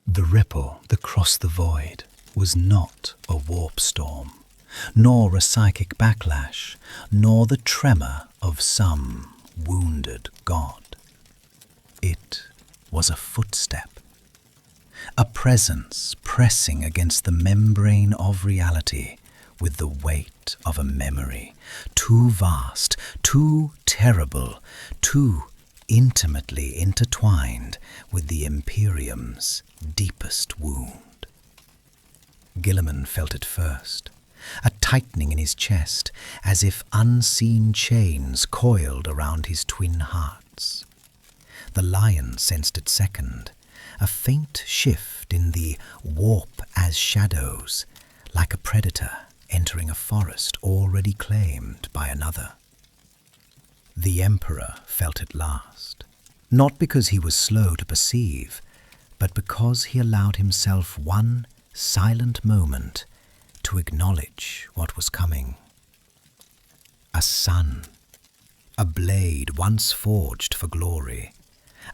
The ripple that crossed the void was not a warp storm, nor a psychic backlash, nor the tremor of some wounded god. It was a footstep, a presence pressing against the membrane of reality with the weight of a memory, too vast, too terrible, too intimately intertwined with the Imperium's deepest wound. Guilliman felt it first, a tightening in his chest, as if unseen chains coiled around his twin hearts. The lion sensed it second, a faint shift in the warp as shadows, like a predator entering a forest already claimed by another. The Emperor felt it last, not because he was slow to perceive, but because he allowed himself one silent moment to acknowledge what was coming. A sun, a blade once forged for glory,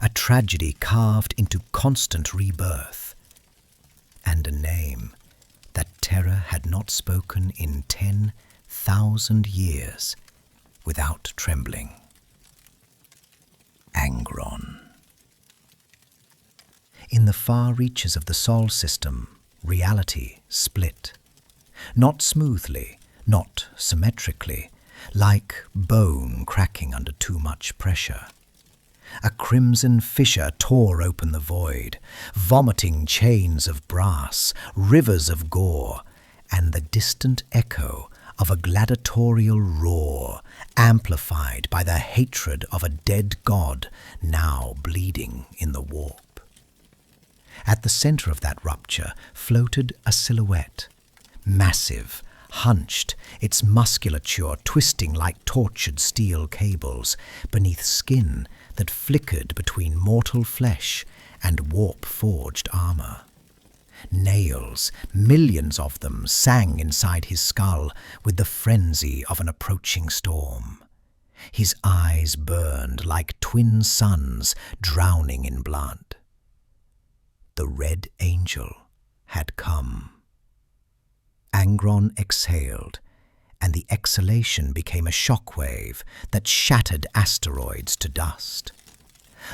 a tragedy carved into constant rebirth, and a name that terror had not spoken in 10,000 years without trembling. Angron. In the far reaches of the Sol system, reality split. Not smoothly, not symmetrically, like bone cracking under too much pressure. A crimson fissure tore open the void, vomiting chains of brass, rivers of gore, and the distant echo of a gladiatorial roar, amplified by the hatred of a dead god now bleeding in the warp. At the center of that rupture floated a silhouette, massive, hunched, its musculature twisting like tortured steel cables beneath skin that flickered between mortal flesh and warp-forged armor. Nails, millions of them, sang inside his skull with the frenzy of an approaching storm. His eyes burned like twin suns drowning in blood. The Red Angel had come. Angron exhaled, and the exhalation became a shockwave that shattered asteroids to dust.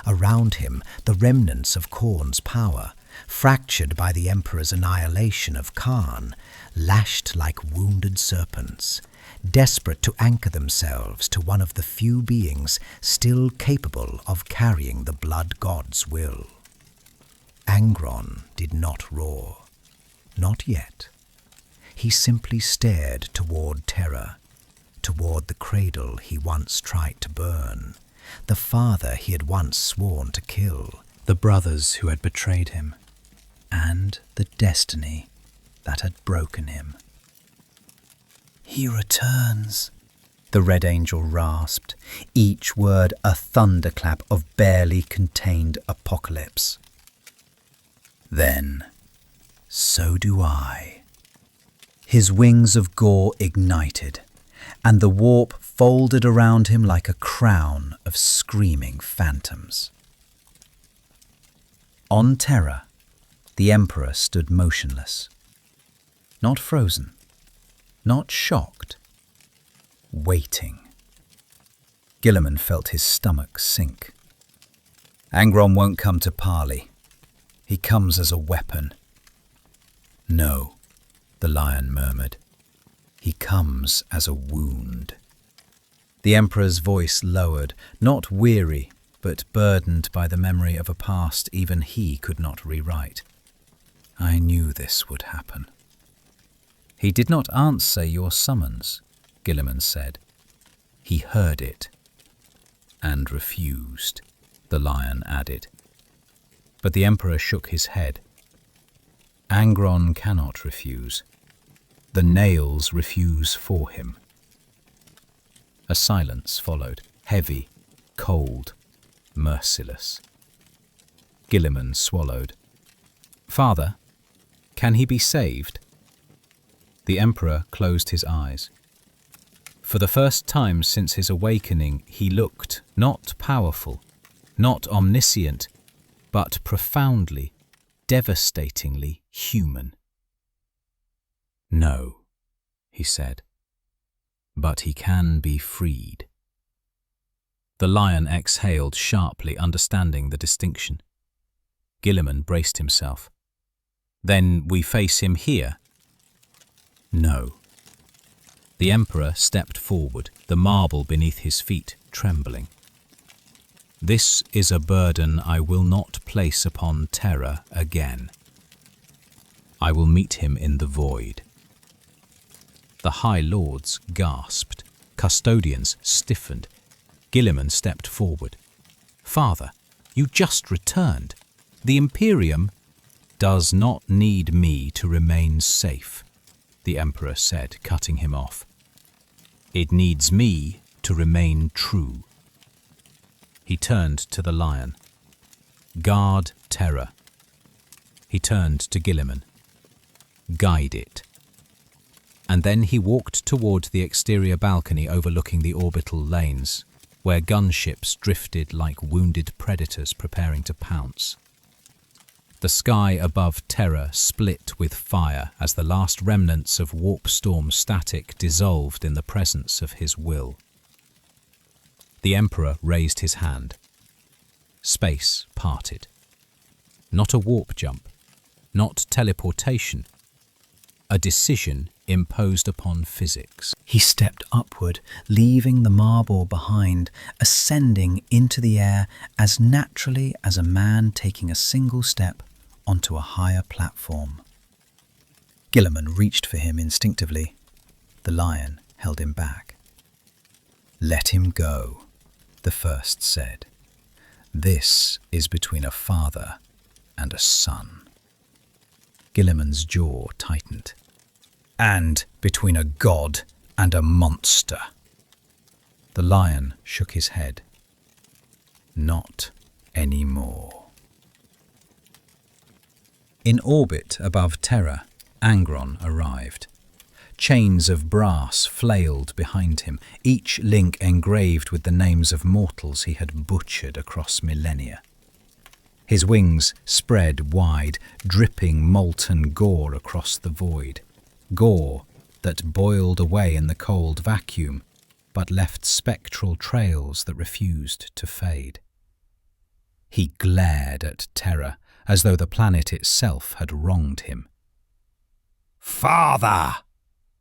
Around him, the remnants of Khorne's power, fractured by the Emperor's annihilation of Kharn, lashed like wounded serpents, desperate to anchor themselves to one of the few beings still capable of carrying the Blood God's will. Angron did not roar. Not yet. He simply stared toward terror, toward the cradle he once tried to burn, the father he had once sworn to kill, the brothers who had betrayed him, and the destiny that had broken him. "He returns," the Red Angel rasped, each word a thunderclap of barely contained apocalypse. "Then, so do I." His wings of gore ignited, and the warp folded around him like a crown of screaming phantoms. On Terra, the Emperor stood motionless, not frozen, not shocked, waiting. Guilliman felt his stomach sink. Angron won't come to parley. He comes as a weapon. No, the lion murmured. He comes as a wound. The Emperor's voice lowered, not weary, but burdened by the memory of a past even he could not rewrite. I knew this would happen. He did not answer your summons, Guilliman said. He heard it and refused, the lion added. But the Emperor shook his head. Angron cannot refuse. The nails refuse for him. A silence followed, heavy, cold, merciless. Guilliman swallowed. Father, can he be saved? The Emperor closed his eyes. For the first time since his awakening, he looked not powerful, not omniscient, but profoundly, devastatingly human. "No," he said, "but he can be freed." The lion exhaled sharply, understanding the distinction. Guilliman braced himself. "Then we face him here?" "No." The Emperor stepped forward, the marble beneath his feet trembling. "This is a burden I will not place upon Terra again. I will meet him in the void." The High Lords gasped. Custodians stiffened. Guilliman stepped forward. "Father, you just returned. The Imperium does not need me to remain safe," the Emperor said, cutting him off. "It needs me to remain true." He turned to the lion. "Guard Terra." He turned to Guilliman. "Guide it." And then he walked toward the exterior balcony overlooking the orbital lanes, where gunships drifted like wounded predators preparing to pounce. The sky above Terra split with fire as the last remnants of warp storm static dissolved in the presence of his will. The Emperor raised his hand. Space parted. Not a warp jump, not teleportation. A decision imposed upon physics. He stepped upward, leaving the marble behind, ascending into the air as naturally as a man taking a single step onto a higher platform. Guilliman reached for him instinctively. The lion held him back. "Let him go," the first said. "This is between a father and a son." Guilliman's jaw tightened. "And between a god and a monster." The lion shook his head. "Not anymore." In orbit above Terra, Angron arrived. Chains of brass flailed behind him, each link engraved with the names of mortals he had butchered across millennia. His wings spread wide, dripping molten gore across the void. Gore that boiled away in the cold vacuum, but left spectral trails that refused to fade. He glared at Terra, as though the planet itself had wronged him. "Father!"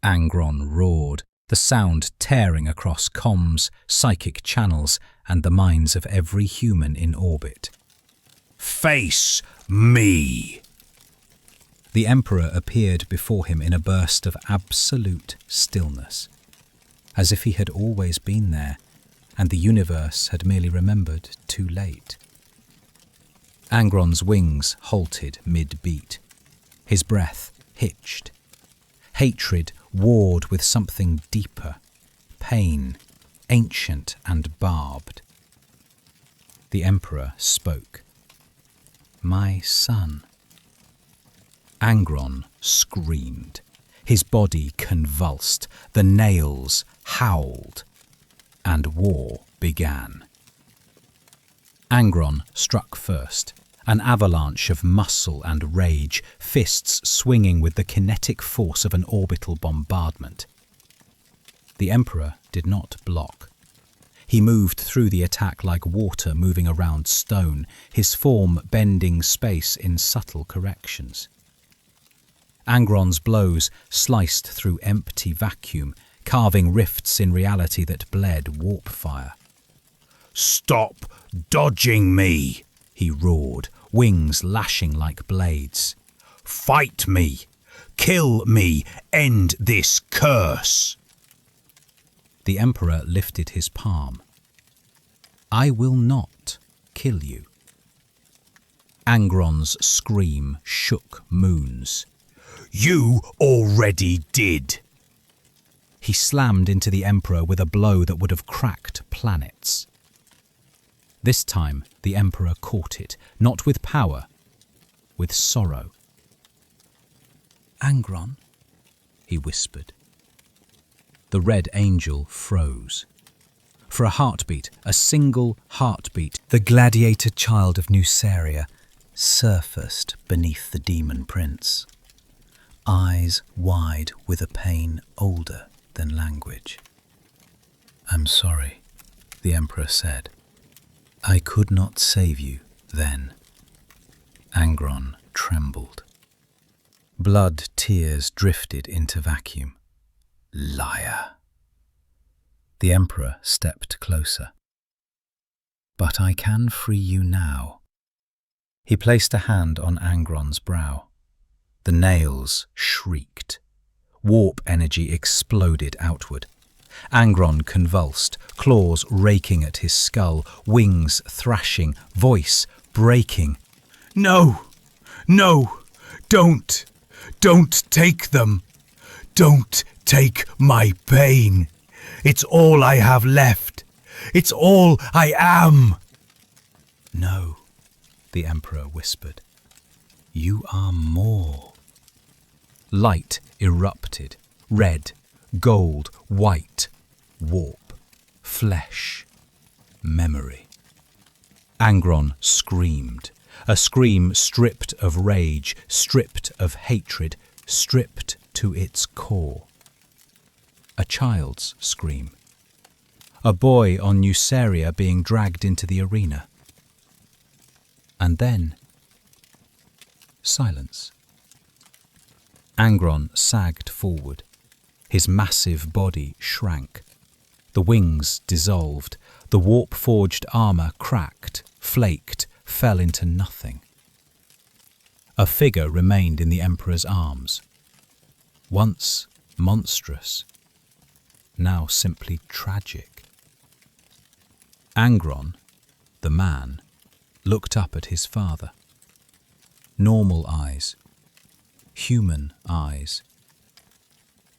Angron roared, the sound tearing across comms, psychic channels, and the minds of every human in orbit. "Face me!" The Emperor appeared before him in a burst of absolute stillness, as if he had always been there, and the universe had merely remembered too late. Angron's wings halted mid-beat. His breath hitched. Hatred warred with something deeper, pain, ancient and barbed. The Emperor spoke. "My son." Angron screamed. His body convulsed, the nails howled, and war began. Angron struck first, an avalanche of muscle and rage, fists swinging with the kinetic force of an orbital bombardment. The Emperor did not block. He moved through the attack like water moving around stone, his form bending space in subtle corrections. Angron's blows sliced through empty vacuum, carving rifts in reality that bled warp fire. "Stop dodging me!" he roared, wings lashing like blades. "Fight me! Kill me! End this curse!" The Emperor lifted his palm. "I will not kill you." Angron's scream shook moons. "You already did!" He slammed into the Emperor with a blow that would have cracked planets. This time the Emperor caught it, not with power, with sorrow. "Angron," he whispered. The Red Angel froze. For a heartbeat, a single heartbeat, the gladiator child of Nuceria surfaced beneath the demon prince, eyes wide with a pain older than language. "I'm sorry," the Emperor said. "I could not save you then." Angron trembled. Blood tears drifted into vacuum. "Liar." The Emperor stepped closer. "But I can free you now." He placed a hand on Angron's brow. The nails shrieked. Warp energy exploded outward. Angron convulsed, claws raking at his skull, wings thrashing, voice breaking. "No! No! Don't! Don't take them! Don't take my pain! It's all I have left! It's all I am!" "No," the Emperor whispered. "You are more." Light erupted, red, gold, white, warp, flesh, memory. Angron screamed, a scream stripped of rage, stripped of hatred, stripped to its core. A child's scream. A boy on Nuceria being dragged into the arena. And then silence. Angron sagged forward. His massive body shrank. The wings dissolved. The warp-forged armour cracked, flaked, fell into nothing. A figure remained in the Emperor's arms. Once monstrous, now simply tragic. Angron, the man, looked up at his father. Normal eyes. Human eyes.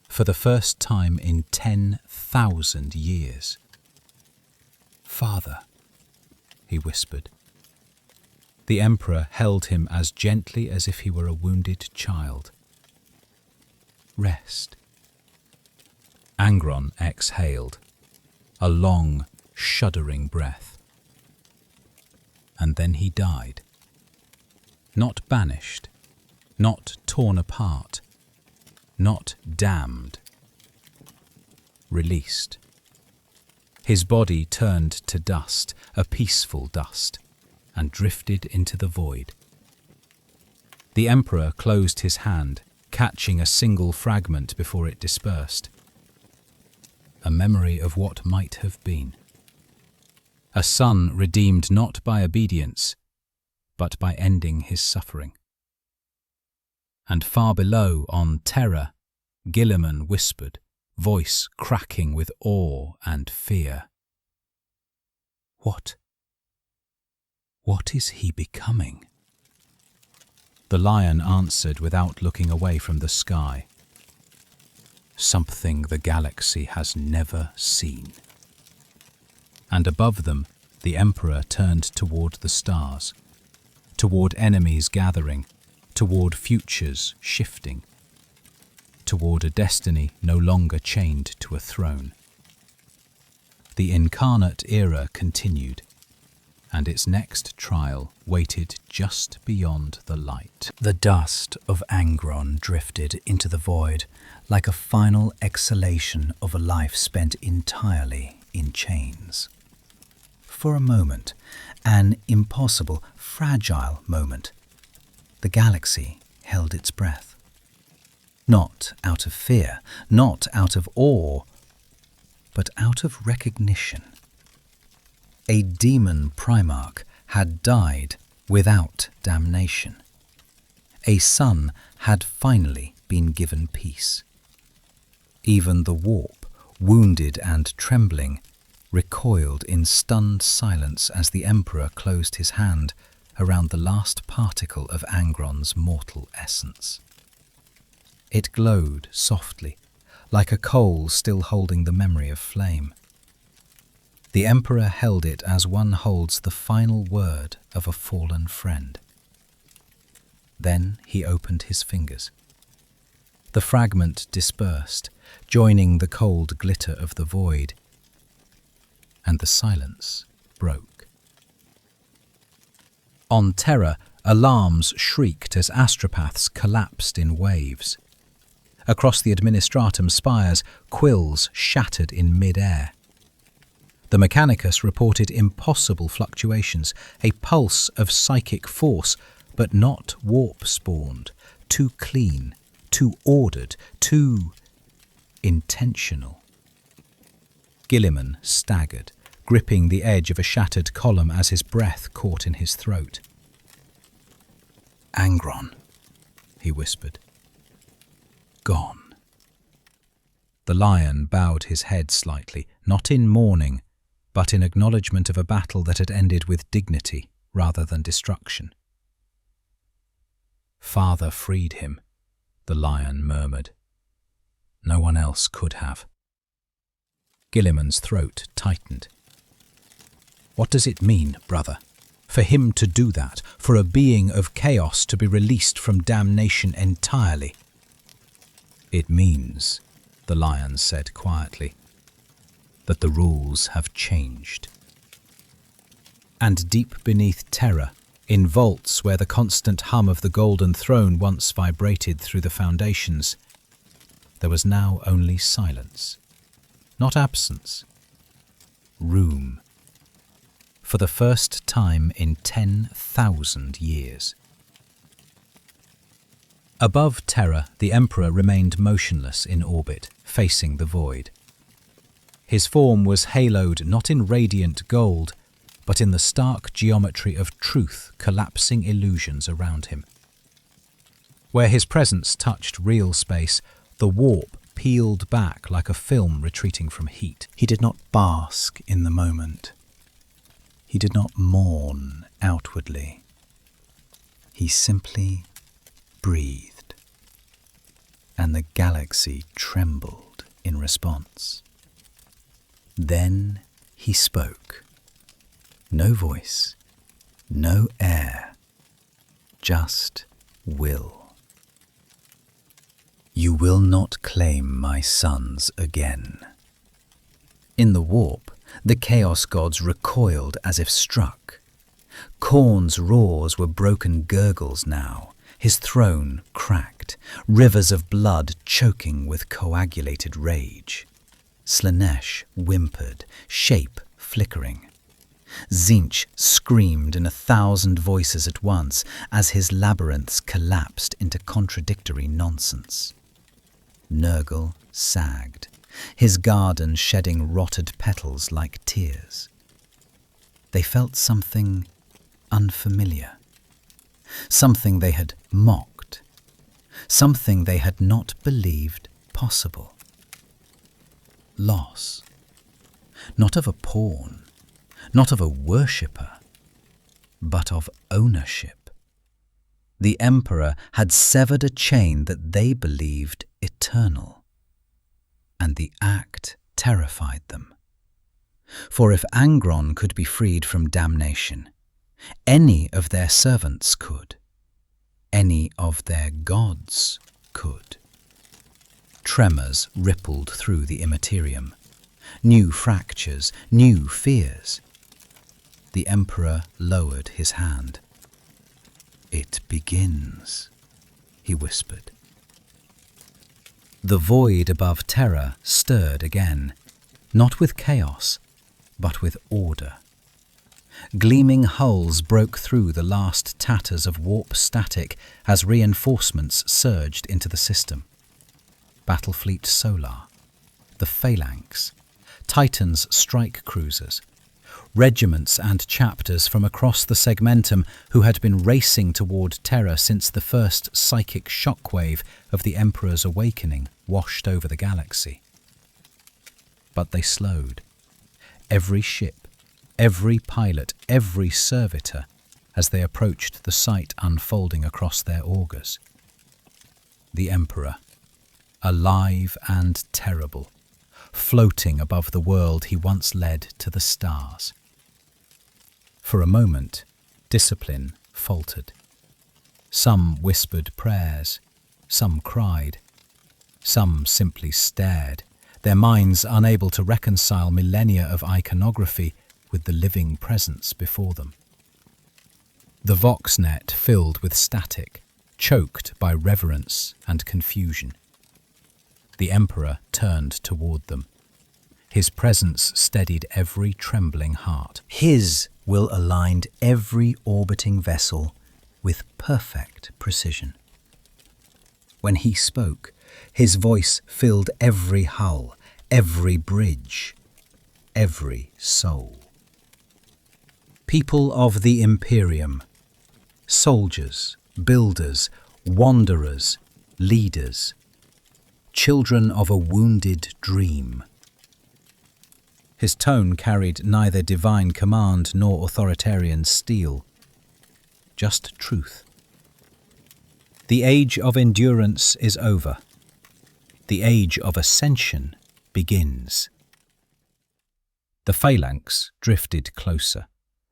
For the first time in 10,000 years. "Father," he whispered. The Emperor held him as gently as if he were a wounded child. "Rest." Angron exhaled, a long, shuddering breath. And then he died. Not banished, not torn apart, not damned. Released. His body turned to dust, a peaceful dust, and drifted into the void. The Emperor closed his hand, catching a single fragment before it dispersed. A memory of what might have been. A son redeemed not by obedience, but by ending his suffering. And far below, on Terra, Guilliman whispered, voice cracking with awe and fear. What is he becoming? The lion answered without looking away from the sky. Something the galaxy has never seen. And above them, the Emperor turned toward the stars, toward enemies gathering, toward futures shifting, toward a destiny no longer chained to a throne. The Incarnate Era continued, and its next trial waited just beyond the light. The dust of Angron drifted into the void like a final exhalation of a life spent entirely in chains. For a moment, an impossible, fragile moment, the galaxy held its breath. Not out of fear, not out of awe, but out of recognition. A demon Primarch had died without damnation. A son had finally been given peace. Even the warp, wounded and trembling, recoiled in stunned silence as the Emperor closed his hand around the last particle of Angron's mortal essence. It glowed softly, like a coal still holding the memory of flame. The Emperor held it as one holds the final word of a fallen friend. Then he opened his fingers. The fragment dispersed, joining the cold glitter of the void, and the silence broke. On Terra, Alarms shrieked as astropaths collapsed in waves. Across the administratum spires, quills shattered in mid-air. The Mechanicus reported impossible fluctuations, a pulse of psychic force, but not warp-spawned, too clean, too ordered, too intentional. Guilliman staggered, gripping the edge of a shattered column as his breath caught in his throat. "Angron," he whispered. "Gone." The lion bowed his head slightly, not in mourning, but in acknowledgement of a battle that had ended with dignity rather than destruction. "Father freed him," the lion murmured. "No one else could have." Guilliman's throat tightened. "What does it mean, brother? For him to do that, for a being of chaos to be released from damnation entirely?" "It means," the lion said quietly, "that the rules have changed." And deep beneath Terra, in vaults where the constant hum of the golden throne once vibrated through the foundations, there was now only silence, not absence, room. For the first time in 10,000 years. Above Terra, the Emperor remained motionless in orbit, facing the void. His form was haloed not in radiant gold, but in the stark geometry of truth collapsing illusions around him. Where his presence touched real space, the warp peeled back like a film retreating from heat. He did not bask in the moment. He did not mourn outwardly. He simply breathed, and the galaxy trembled in response. Then he spoke. No voice, no air, just will. "You will not claim my sons again." In the warp, the Chaos Gods recoiled as if struck. Khorne's roars were broken gurgles now, his throne cracked, rivers of blood choking with coagulated rage. Slaanesh whimpered, shape flickering. Tzeentch screamed in 1,000 voices at once as his labyrinths collapsed into contradictory nonsense. Nurgle sagged, his garden shedding rotted petals like tears. They felt something unfamiliar, something they had mocked, something they had not believed possible. Loss, not of a pawn, not of a worshipper, but of ownership. The Emperor had severed a chain that they believed eternal, and the act terrified them. For if Angron could be freed from damnation, any of their servants could, any of their gods could. Tremors rippled through the Imperium, new fractures, new fears. The Emperor lowered his hand. "It begins," he whispered. The void above Terra stirred again, not with chaos, but with order. Gleaming hulls broke through the last tatters of warp static as reinforcements surged into the system. Battlefleet Solar, the Phalanx, Titan's strike cruisers, regiments and chapters from across the segmentum who had been racing toward Terra since the first psychic shockwave of the Emperor's awakening washed over the galaxy. But they slowed. Every ship, every pilot, every servitor, as they approached the sight unfolding across their augurs. The Emperor, alive and terrible, floating above the world he once led to the stars. For a moment, discipline faltered. Some whispered prayers, some cried, some simply stared, their minds unable to reconcile millennia of iconography with the living presence before them. The voxnet filled with static, choked by reverence and confusion. The Emperor turned toward them. His presence steadied every trembling heart. His will aligned every orbiting vessel with perfect precision. When he spoke, his voice filled every hull, every bridge, every soul. People of the Imperium, soldiers, builders, wanderers, leaders, children of a wounded dream. His tone carried neither divine command nor authoritarian steel, just truth. The age of endurance is over. The age of ascension begins. The phalanx drifted closer,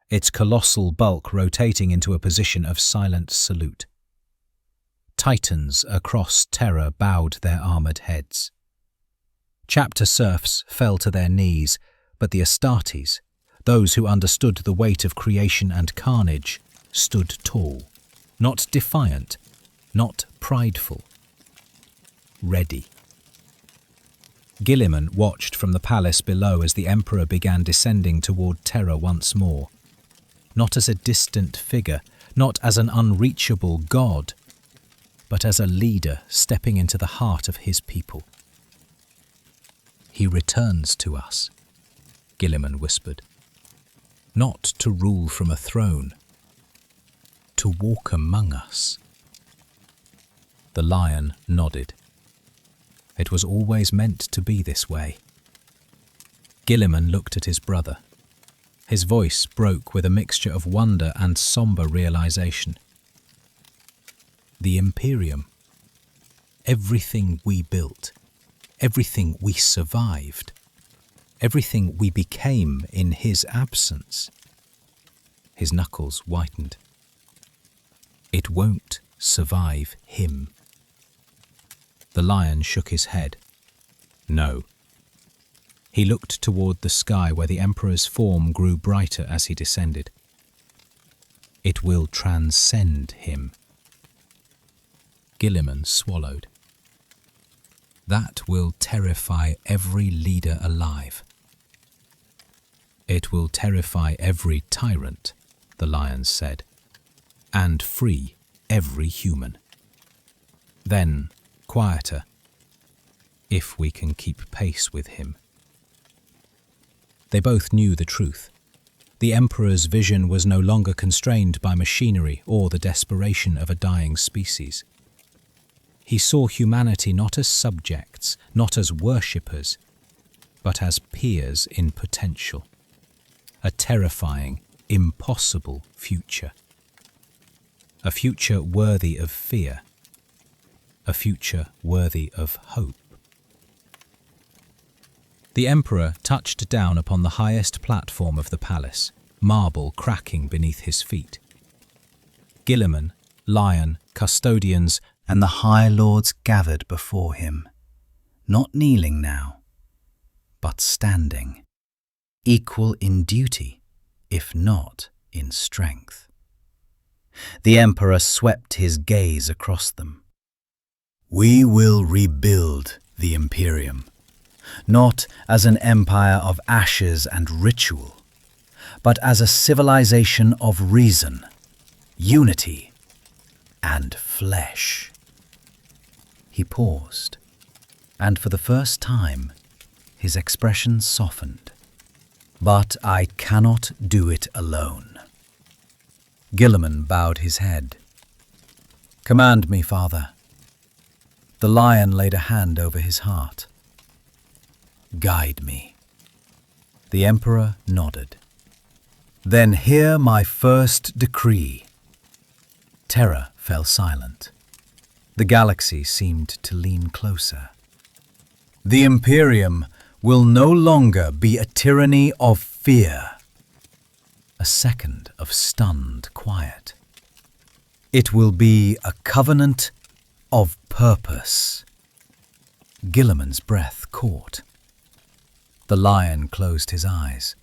its colossal bulk rotating into a position of silent salute. Titans across Terra bowed their armoured heads. Chapter serfs fell to their knees, but the Astartes, those who understood the weight of creation and carnage, stood tall, not defiant, not prideful, ready. Guilliman watched from the palace below as the Emperor began descending toward Terra once more, not as a distant figure, not as an unreachable god, but as a leader stepping into the heart of his people. He returns to us, Guilliman whispered, not to rule from a throne, to walk among us. The lion nodded. It was always meant to be this way. Guilliman looked at his brother. His voice broke with a mixture of wonder and sombre realization. The Imperium. Everything we built, everything we survived, everything we became in his absence. His knuckles whitened. It won't survive him. The lion shook his head. No. He looked toward the sky where the Emperor's form grew brighter as he descended. It will transcend him. Guilliman swallowed. That will terrify every leader alive. It will terrify every tyrant, the lion said, and free every human. Then, quieter, if we can keep pace with him. They both knew the truth. The Emperor's vision was no longer constrained by machinery or the desperation of a dying species. He saw humanity not as subjects, not as worshippers, but as peers in potential. A terrifying, impossible future. A future worthy of fear. A future worthy of hope. The Emperor touched down upon the highest platform of the palace, marble cracking beneath his feet. Guilliman, lion, custodians, and the High Lords gathered before him, not kneeling now, but standing, equal in duty, if not in strength. The Emperor swept his gaze across them. We will rebuild the Imperium, not as an empire of ashes and ritual, but as a civilization of reason, unity, and flesh. He paused, and for the first time, his expression softened. But I cannot do it alone. Guilliman bowed his head. Command me, Father. The lion laid a hand over his heart. Guide me. The Emperor nodded. Then hear my first decree. Terra fell silent. The galaxy seemed to lean closer. The Imperium will no longer be a tyranny of fear. A second of stunned quiet. It will be a covenant of purpose. Guilliman's breath caught. The lion closed his eyes.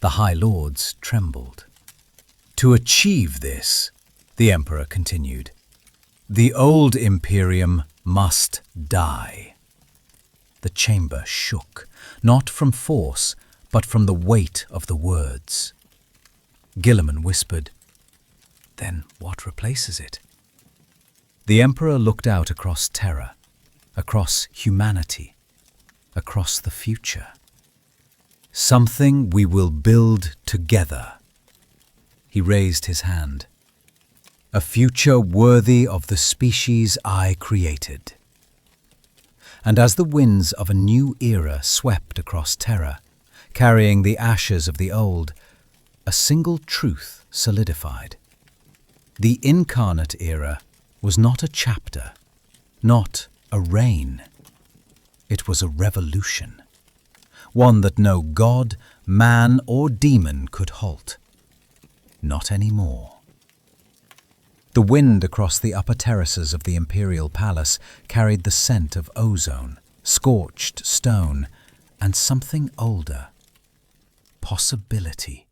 The High Lords trembled. To achieve this, the Emperor continued, the old Imperium must die. The chamber shook, not from force, but from the weight of the words. Guilliman whispered, "Then what replaces it?" The Emperor looked out across Terra, across humanity, across the future. "Something we will build together." He raised his hand. "A future worthy of the species I created." And as the winds of a new era swept across Terra, carrying the ashes of the old, a single truth solidified. The Incarnate Era was not a chapter, not a reign. It was a revolution, one that no god, man, or demon could halt. Not anymore. The wind across the upper terraces of the Imperial Palace carried the scent of ozone, scorched stone, and something older. Possibility,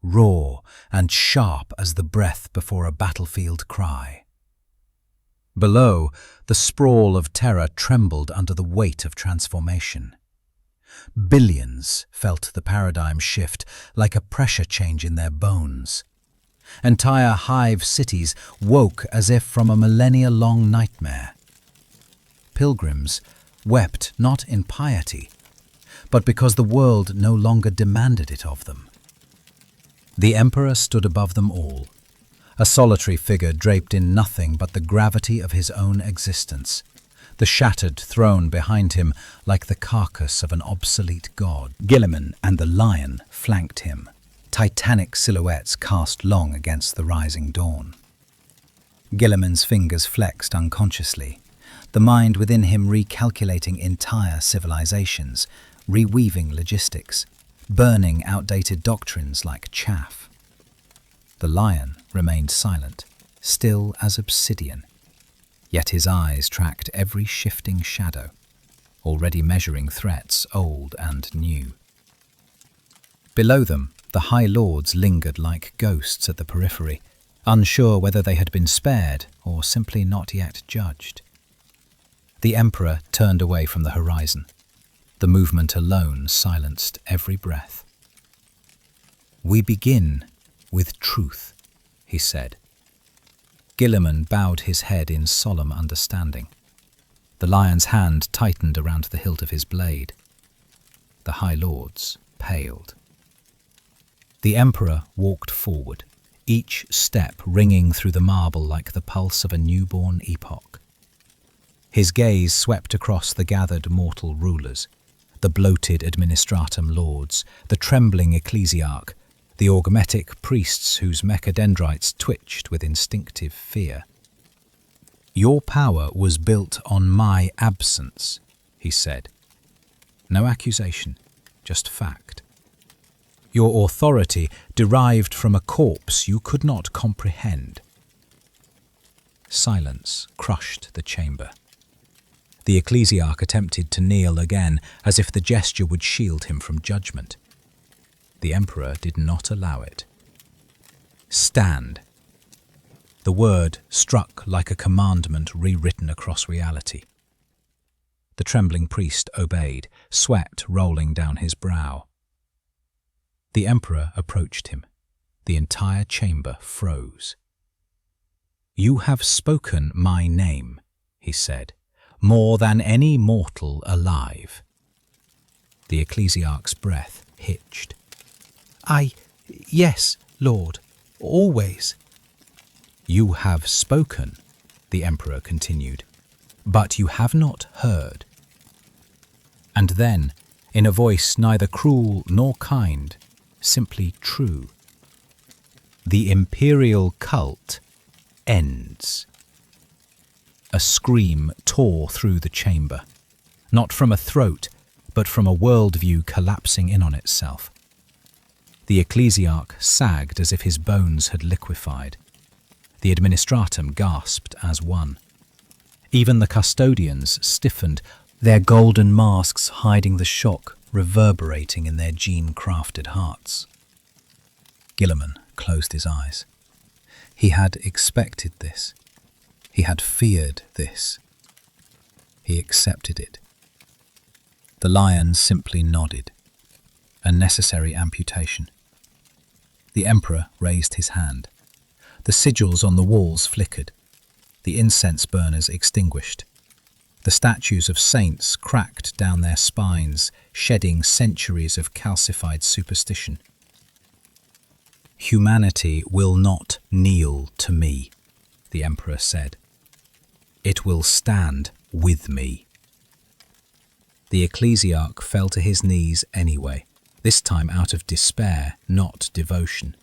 raw and sharp as the breath before a battlefield cry. Below, the sprawl of terror trembled under the weight of transformation. Billions felt the paradigm shift like a pressure change in their bones. Entire hive cities woke as if from a millennia-long nightmare. Pilgrims wept not in piety, but because the world no longer demanded it of them. The Emperor stood above them all, a solitary figure draped in nothing but the gravity of his own existence, the shattered throne behind him like the carcass of an obsolete god. Guilliman and the lion flanked him, titanic silhouettes cast long against the rising dawn. Guilliman's fingers flexed unconsciously, the mind within him recalculating entire civilizations, reweaving logistics, burning outdated doctrines like chaff. The lion remained silent, still as obsidian, yet his eyes tracked every shifting shadow, already measuring threats old and new. Below them, the High Lords lingered like ghosts at the periphery, unsure whether they had been spared or simply not yet judged. The Emperor turned away from the horizon. The movement alone silenced every breath. "We begin with truth," he said. Guilliman bowed his head in solemn understanding. The lion's hand tightened around the hilt of his blade. The High Lords paled. The Emperor walked forward, each step ringing through the marble like the pulse of a newborn epoch. His gaze swept across the gathered mortal rulers, the bloated administratum lords, the trembling ecclesiarch, the augmetic priests whose mechadendrites twitched with instinctive fear. "Your power was built on my absence," he said. No accusation, just fact. "Your authority derived from a corpse you could not comprehend." Silence crushed the chamber. The ecclesiarch attempted to kneel again, as if the gesture would shield him from judgment. The Emperor did not allow it. "Stand." The word struck like a commandment rewritten across reality. The trembling priest obeyed, sweat rolling down his brow. The Emperor approached him. The entire chamber froze. "You have spoken my name," he said, "more than any mortal alive." The ecclesiarch's breath hitched. Yes, Lord, always." "You have spoken," the Emperor continued, "but you have not heard." And then, in a voice neither cruel nor kind, simply true, "The Imperial cult ends." A scream tore through the chamber, not from a throat, but from a worldview collapsing in on itself. The ecclesiarch sagged as if his bones had liquefied. The administratum gasped as one. Even the custodians stiffened, their golden masks hiding the shock reverberating in their gene-crafted hearts. Guilliman closed his eyes. He had expected this. He had feared this. He accepted it. The lion simply nodded. A necessary amputation. The Emperor raised his hand. The sigils on the walls flickered. The incense burners extinguished. The statues of saints cracked down their spines, shedding centuries of calcified superstition. "Humanity will not kneel to me," the Emperor said. "It will stand with me." The ecclesiarch fell to his knees anyway, this time out of despair, not devotion.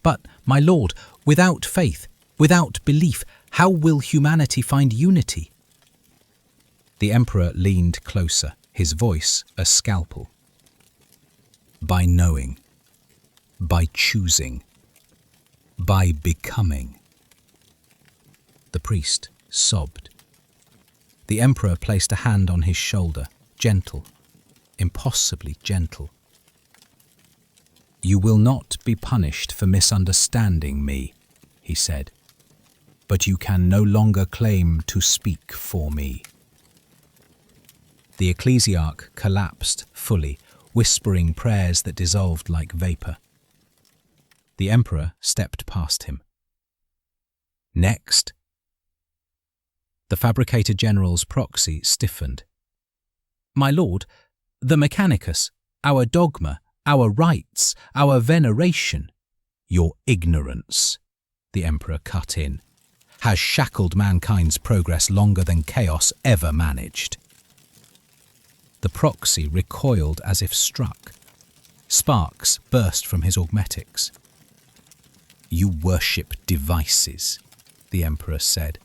"But, my lord, without faith, without belief, how will humanity find unity?" The Emperor leaned closer, his voice a scalpel. "By knowing, by choosing, by becoming." The priest sobbed. The Emperor placed a hand on his shoulder, gentle, impossibly gentle. "You will not be punished for misunderstanding me," he said, "but you can no longer claim to speak for me." The ecclesiarch collapsed fully, whispering prayers that dissolved like vapour. The Emperor stepped past him. "Next." The Fabricator General's proxy stiffened. "My lord, the Mechanicus, our dogma, our rites, our veneration." "Your ignorance," the Emperor cut in, "has shackled mankind's progress longer than chaos ever managed." The proxy recoiled as if struck. Sparks burst from his augmetics. "You worship devices," the Emperor said,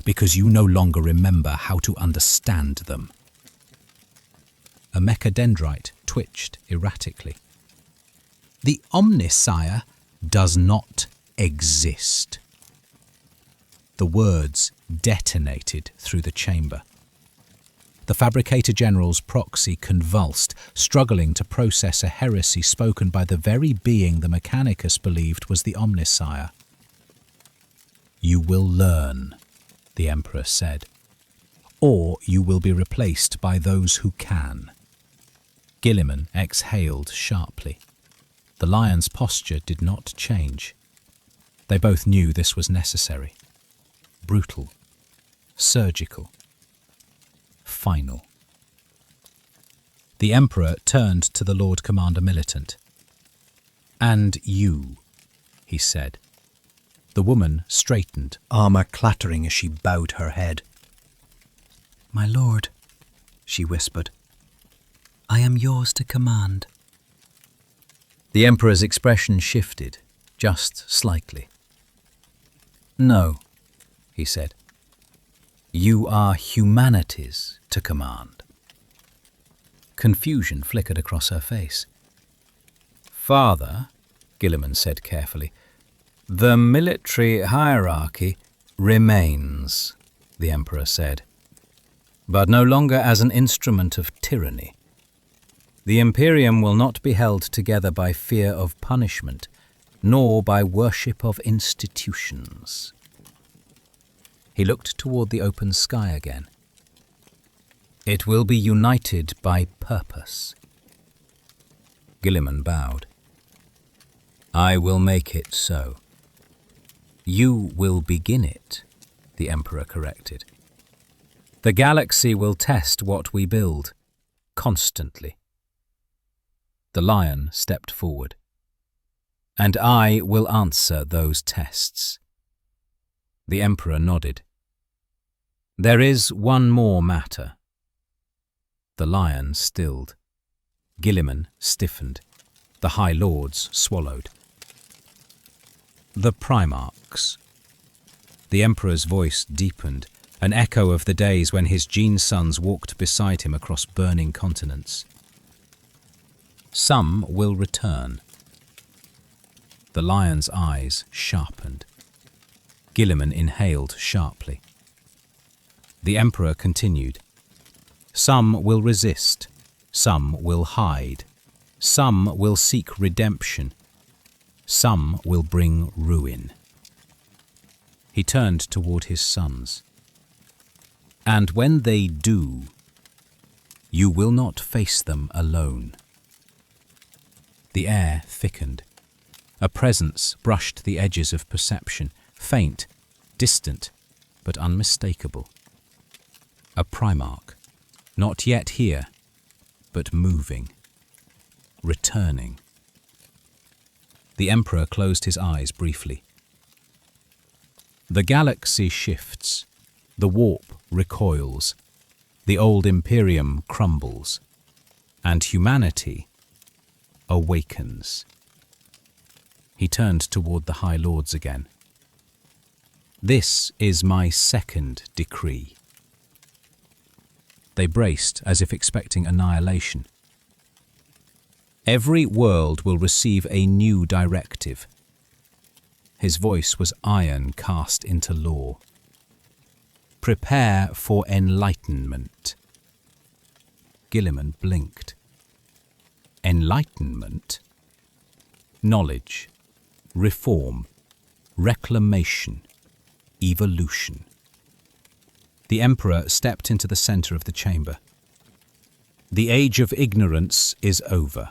"because you no longer remember how to understand them." A mechadendrite twitched erratically. "The Omnisire does not exist." The words detonated through the chamber. The Fabricator General's proxy convulsed, struggling to process a heresy spoken by the very being the Mechanicus believed was the Omnisire. "You will learn," the Emperor said, "or you will be replaced by those who can." Guilliman exhaled sharply. The lion's posture did not change. They both knew this was necessary. Brutal. Surgical. Final. The Emperor turned to the Lord Commander Militant. "And you," he said. The woman straightened, armour clattering as she bowed her head. "My lord," she whispered, "I am yours to command." The Emperor's expression shifted, just slightly. "No," he said. "You are humanity's to command." Confusion flickered across her face. "Father," Guilliman said carefully, "the military hierarchy remains," the Emperor said, "but no longer as an instrument of tyranny. The Imperium will not be held together by fear of punishment, nor by worship of institutions." He looked toward the open sky again. "It will be united by purpose." Guilliman bowed. "I will make it so." "You will begin it," the Emperor corrected. "The galaxy will test what we build, constantly." The lion stepped forward. "And I will answer those tests." The Emperor nodded. "There is one more matter." The lion stilled. Guilliman stiffened. The High Lords swallowed. "The Primarchs." The Emperor's voice deepened, an echo of the days when his gene sons walked beside him across burning continents. "Some will return." The lion's eyes sharpened. Guilliman inhaled sharply. The Emperor continued. "Some will resist, some will hide, some will seek redemption, Some will bring ruin. He turned toward his sons. And when they do, you will not face them alone. The air thickened. A presence brushed the edges of perception, faint, distant, but unmistakable. A Primarch, not yet here, but moving, returning. The Emperor closed his eyes briefly. The galaxy shifts, the warp recoils, the old Imperium crumbles, and humanity awakens. He turned toward the High Lords again. This is my second decree. They braced as if expecting annihilation. Every world will receive a new directive. His voice was iron cast into law. Prepare for enlightenment. Guilliman blinked. Enlightenment? Knowledge, reform, reclamation, evolution. The Emperor stepped into the center of the chamber. The age of ignorance is over.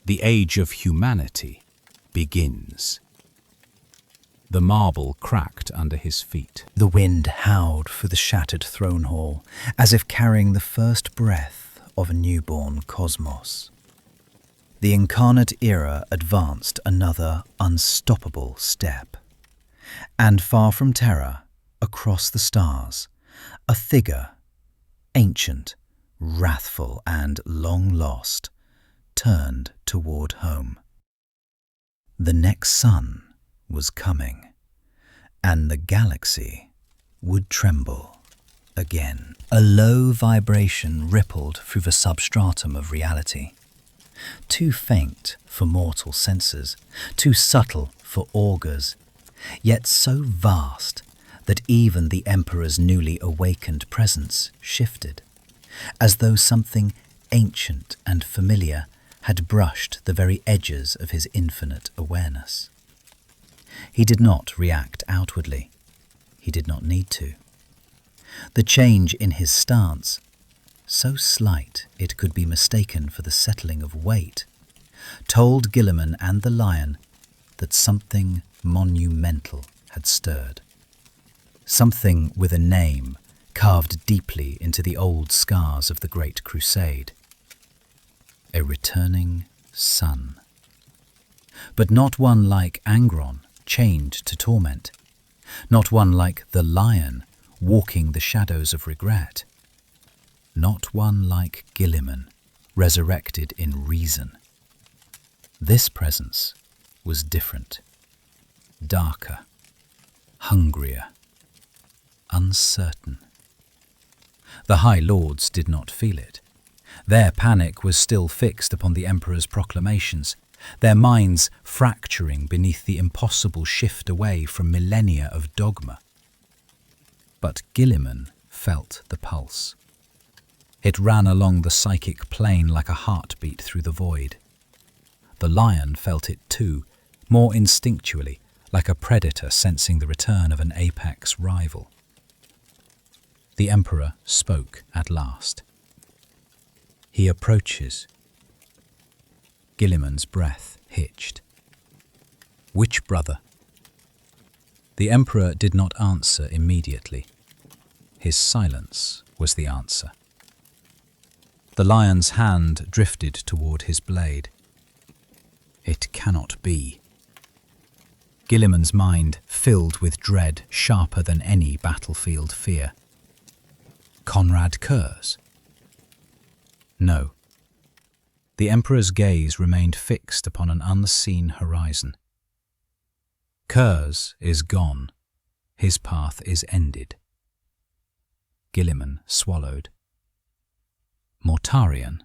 The age of humanity begins. The marble cracked under his feet. The wind howled through the shattered throne hall, as if carrying the first breath of a newborn cosmos. The Incarnate Era advanced another unstoppable step. And far from terror, across the stars, a figure, ancient, wrathful and long lost, turned toward home. The next sun was coming, and the galaxy would tremble again. A low vibration rippled through the substratum of reality. Too faint for mortal senses, too subtle for augurs, yet so vast that even the Emperor's newly awakened presence shifted, as though something ancient and familiar had brushed the very edges of his infinite awareness. He did not react outwardly. He did not need to. The change in his stance, so slight it could be mistaken for the settling of weight, told Guilliman and the lion that something monumental had stirred. Something with a name carved deeply into the old scars of the Great Crusade. A returning sun. But not one like Angron, chained to torment. Not one like the lion, walking the shadows of regret. Not one like Guilliman, resurrected in reason. This presence was different. Darker, hungrier, uncertain. The High Lords did not feel it. Their panic was still fixed upon the Emperor's proclamations, their minds fracturing beneath the impossible shift away from millennia of dogma. But Guilliman felt the pulse. It ran along the psychic plane like a heartbeat through the void. The lion felt it too, more instinctually, like a predator sensing the return of an apex rival. The Emperor spoke at last. He approaches. Guilliman's breath hitched. Which brother? The Emperor did not answer immediately. His silence was the answer. The lion's hand drifted toward his blade. It cannot be. Guilliman's mind filled with dread sharper than any battlefield fear. Conrad Kurz? No. The Emperor's gaze remained fixed upon an unseen horizon. Kurz is gone. His path is ended. Guilliman swallowed. Mortarion?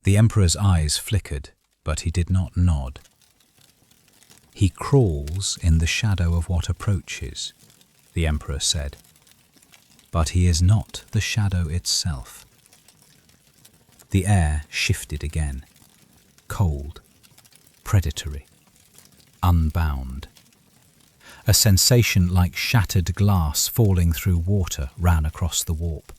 The Emperor's eyes flickered, but he did not nod. He crawls in the shadow of what approaches, the Emperor said. But he is not the shadow itself. The air shifted again, cold, predatory, unbound. A sensation like shattered glass falling through water ran across the warp.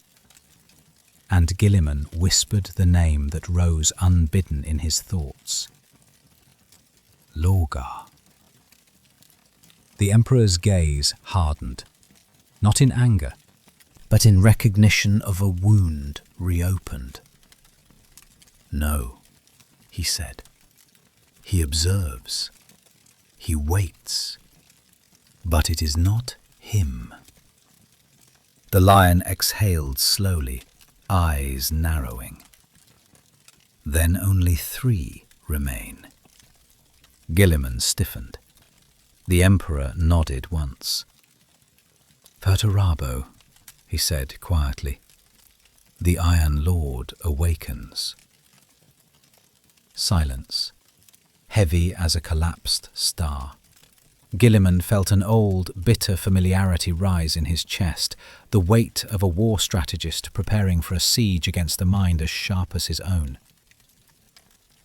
And Guilliman whispered the name that rose unbidden in his thoughts. Lorgar. The Emperor's gaze hardened, not in anger, but in recognition of a wound reopened. No, he said. He observes. He waits. But it is not him. The lion exhaled slowly, eyes narrowing. Then only 3 remain. Guilliman stiffened. The Emperor nodded once. Perturabo, he said quietly. The Iron Lord awakens. Silence, heavy as a collapsed star. Guilliman felt an old, bitter familiarity rise in his chest, the weight of a war strategist preparing for a siege against a mind as sharp as his own.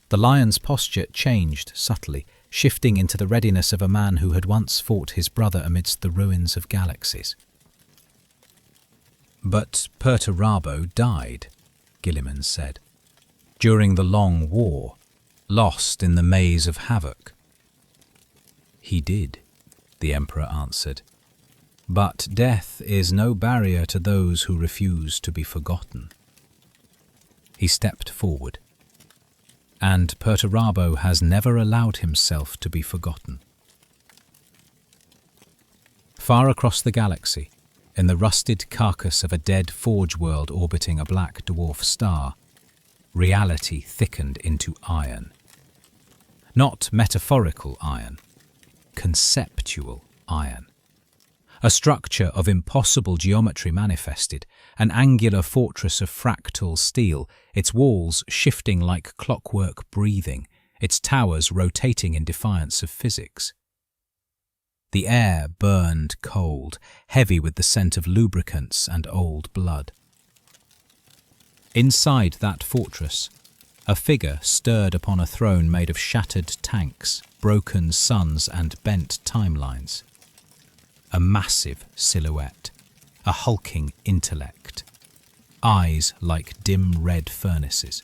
The lion's posture changed subtly, shifting into the readiness of a man who had once fought his brother amidst the ruins of galaxies. But Perturabo died, Guilliman said, during the long war, lost in the maze of havoc. He did, the Emperor answered, but death is no barrier to those who refuse to be forgotten. He stepped forward, and Perturabo has never allowed himself to be forgotten. Far across the galaxy, in the rusted carcass of a dead forge world orbiting a black dwarf star, reality thickened into iron. Not metaphorical iron, conceptual iron. A structure of impossible geometry manifested, an angular fortress of fractal steel, its walls shifting like clockwork breathing, its towers rotating in defiance of physics. The air burned cold, heavy with the scent of lubricants and old blood. Inside that fortress, a figure stirred upon a throne made of shattered tanks, broken suns and bent timelines. A massive silhouette, a hulking intellect, eyes like dim red furnaces.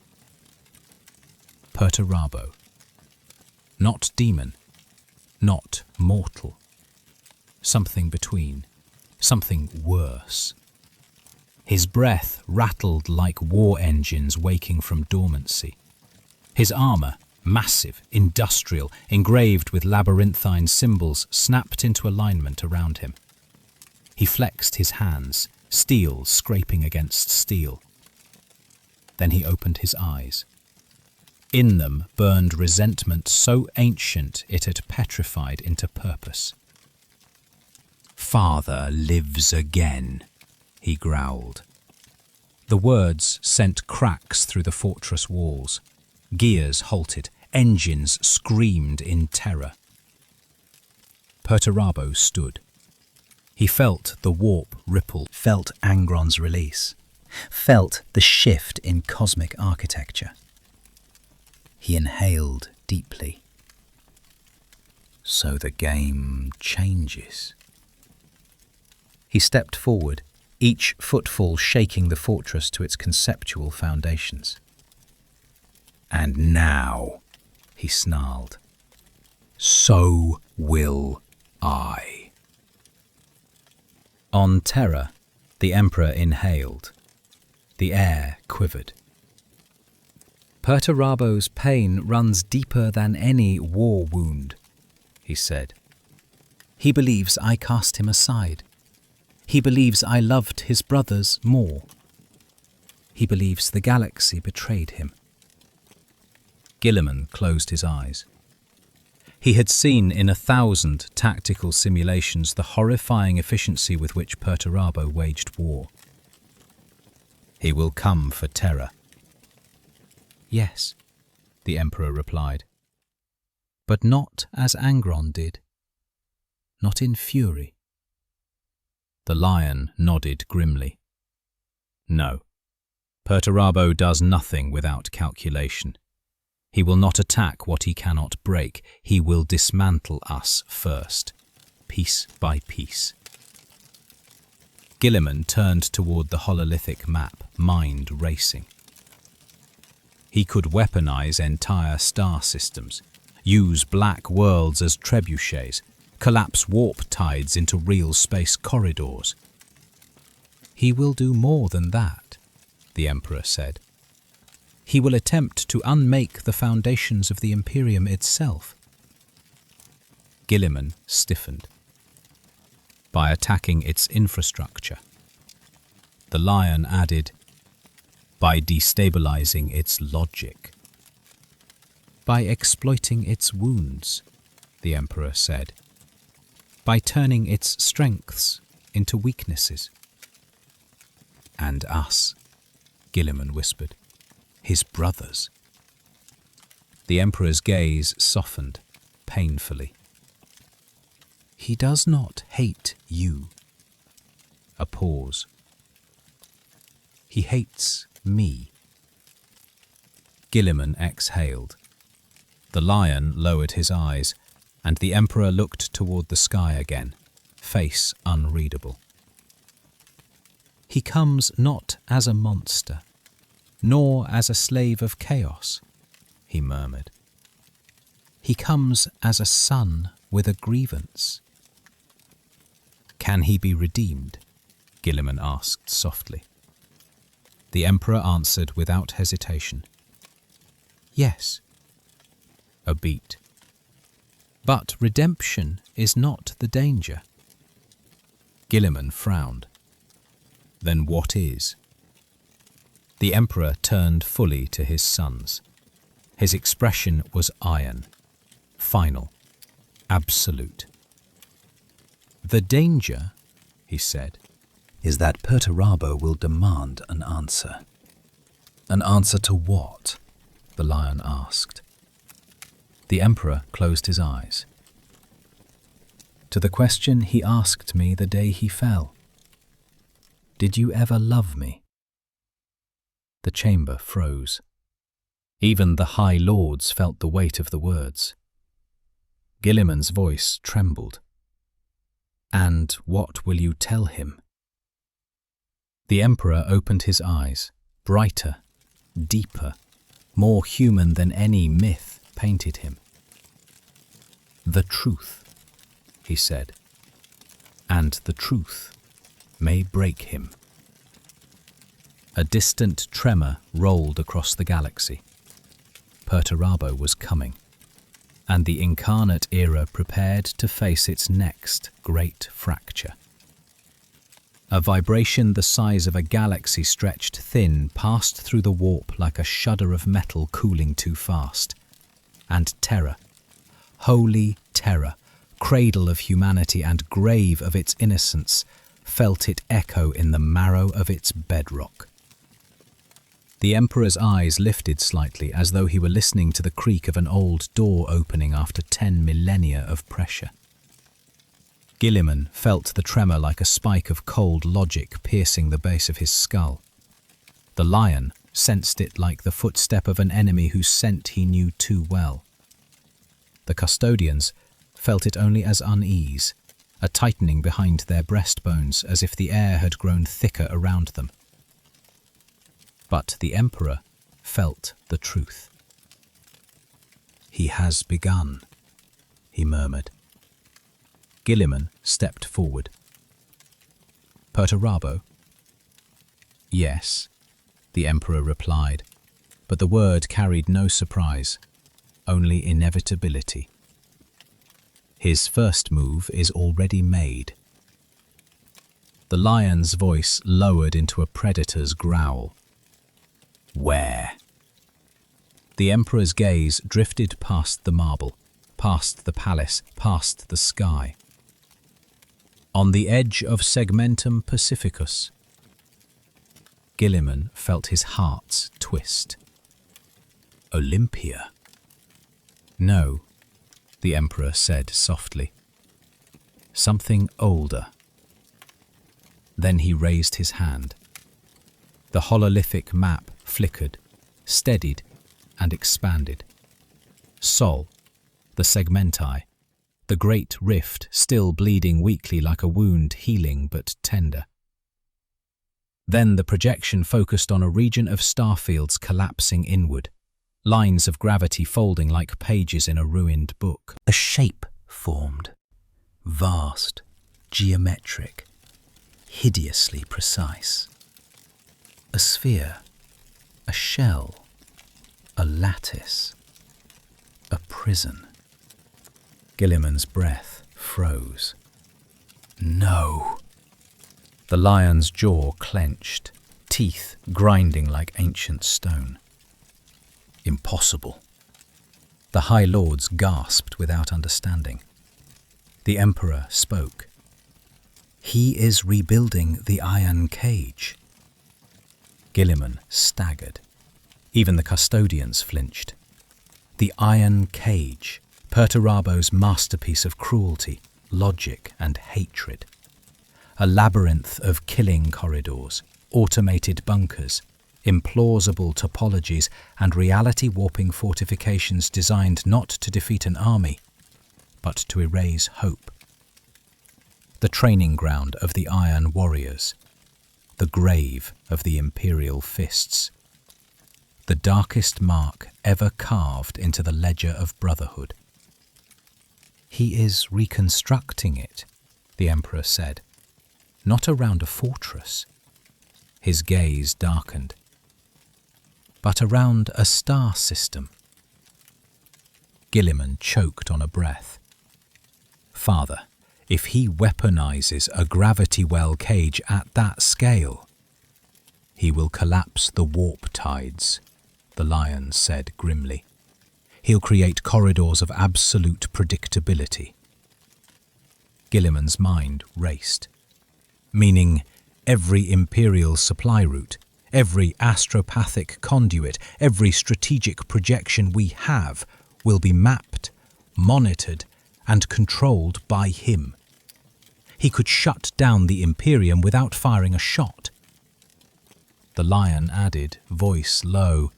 Perturabo. Not demon, not mortal. Something between, something worse. His breath rattled like war engines waking from dormancy. His armour, massive, industrial, engraved with labyrinthine symbols, snapped into alignment around him. He flexed his hands, steel scraping against steel. Then he opened his eyes. In them burned resentment so ancient it had petrified into purpose. "Father lives again," he growled. The words sent cracks through the fortress walls. Gears halted, engines screamed in terror. Perturabo stood. He felt the warp ripple, felt Angron's release, felt the shift in cosmic architecture. He inhaled deeply. So the game changes. He stepped forward, each footfall shaking the fortress to its conceptual foundations. "And now," he snarled, "so will I." On Terra, the Emperor inhaled. The air quivered. "Perturabo's pain runs deeper than any war wound," he said. "He believes I cast him aside. He believes I loved his brothers more. He believes the galaxy betrayed him." Guilliman closed his eyes. He had seen in 1,000 tactical simulations the horrifying efficiency with which Perturabo waged war. "He will come for Terra." "Yes," the Emperor replied. "But not as Angron did. Not in fury." The lion nodded grimly. "No, Perturabo does nothing without calculation. He will not attack what he cannot break. He will dismantle us first, piece by piece. Guilliman turned toward the hololithic map, mind racing. He could weaponize entire star systems, use black worlds as trebuchets, collapse warp tides into real space corridors. He will do more than that, the Emperor said. He will attempt to unmake the foundations of the Imperium itself. Guilliman stiffened. By attacking its infrastructure. The Lion added, by destabilizing its logic. By exploiting its wounds, the Emperor said. By turning its strengths into weaknesses. And us, Guilliman whispered. His brothers. The Emperor's gaze softened, painfully. He does not hate you. A pause. He hates me. Guilliman exhaled. The Lion lowered his eyes, and the Emperor looked toward the sky again, face unreadable. He comes not as a monster, nor as a slave of chaos, he murmured. He comes as a son with a grievance. Can he be redeemed? Guilliman asked softly. The Emperor answered without hesitation. Yes. A beat. But redemption is not the danger. Guilliman frowned. Then what is? The Emperor turned fully to his sons. His expression was iron, final, absolute. The danger, he said, is that Perturabo will demand an answer. An answer to what? The Lion asked. The Emperor closed his eyes. To the question he asked me the day he fell. Did you ever love me? The chamber froze. Even the High Lords felt the weight of the words. Guilliman's voice trembled. And what will you tell him? The Emperor opened his eyes, brighter, deeper, more human than any myth painted him. The truth, he said, and the truth may break him. A distant tremor rolled across the galaxy. Perturabo was coming, and the Incarnate Era prepared to face its next great fracture. A vibration the size of a galaxy stretched thin passed through the warp like a shudder of metal cooling too fast. And terror, holy terror, cradle of humanity and grave of its innocence, felt it echo in the marrow of its bedrock. The Emperor's eyes lifted slightly as though he were listening to the creak of an old door opening after 10 millennia of pressure. Guilliman felt the tremor like a spike of cold logic piercing the base of his skull. The Lion sensed it like the footstep of an enemy whose scent he knew too well. The custodians felt it only as unease, a tightening behind their breastbones as if the air had grown thicker around them. But the Emperor felt the truth. He has begun, he murmured. Guilliman stepped forward. Perturabo? Yes, the Emperor replied, but the word carried no surprise, only inevitability. His first move is already made. The Lion's voice lowered into a predator's growl. Where? The Emperor's gaze drifted past the marble, past the palace, past the sky. On the edge of Segmentum Pacificus. Guilliman felt his heart's twist. Olympia? No, the Emperor said softly. Something older. Then he raised his hand. The hololithic map flickered, steadied, and expanded. Sol, the segmenti, the great rift still bleeding weakly like a wound, healing but tender. Then the projection focused on a region of starfields collapsing inward, lines of gravity folding like pages in a ruined book. A shape formed, vast, geometric, hideously precise. A sphere, a shell, a lattice, a prison. Guilliman's breath froze. No. The lion's jaw clenched, teeth grinding like ancient stone. Impossible. The High Lords gasped without understanding. The Emperor spoke. He is rebuilding the iron cage. Guilliman staggered. Even the custodians flinched. The iron cage, Perturabo's masterpiece of cruelty, logic and hatred. A labyrinth of killing corridors, automated bunkers, implausible topologies and reality-warping fortifications designed not to defeat an army, but to erase hope. The training ground of the Iron Warriors, the grave of the Imperial fists, the darkest mark ever carved into the ledger of brotherhood. He is reconstructing it, the Emperor said, not around a fortress. His gaze darkened. But around a star system. Guilliman choked on a breath. Father, if he weaponizes a gravity well cage at that scale, he will collapse the warp tides, the lion said grimly. He'll create corridors of absolute predictability. Guilliman's mind raced. Meaning every Imperial supply route, every astropathic conduit, every strategic projection we have will be mapped, monitored, and controlled by him. He could shut down the Imperium without firing a shot. The lion added, voice low,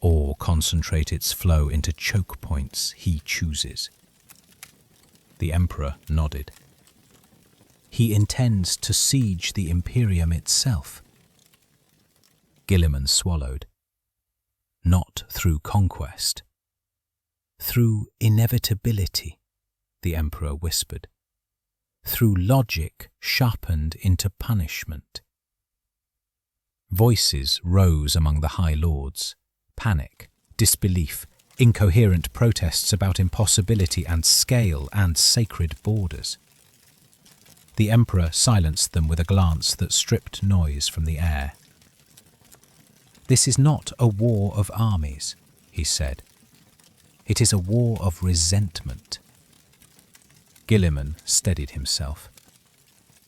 or concentrate its flow into choke points he chooses. The Emperor nodded. He intends to siege the Imperium itself. Guilliman swallowed. Not through conquest. Through inevitability, the Emperor whispered. Through logic sharpened into punishment. Voices rose among the High Lords. Panic, disbelief, incoherent protests about impossibility and scale and sacred borders. The Emperor silenced them with a glance that stripped noise from the air. This is not a war of armies, he said. It is a war of resentment. Guilliman steadied himself.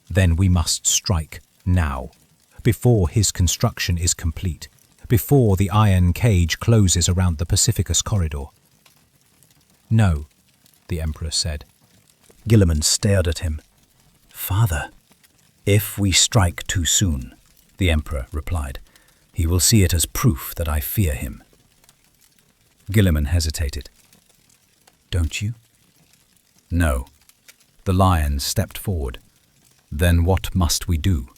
Then we must strike now, before his construction is complete, before the iron cage closes around the Pacificus corridor. No, the Emperor said. Guilliman stared at him. Father, if we strike too soon, the Emperor replied, he will see it as proof that I fear him. Guilliman hesitated. Don't you? No. The lion stepped forward. Then what must we do?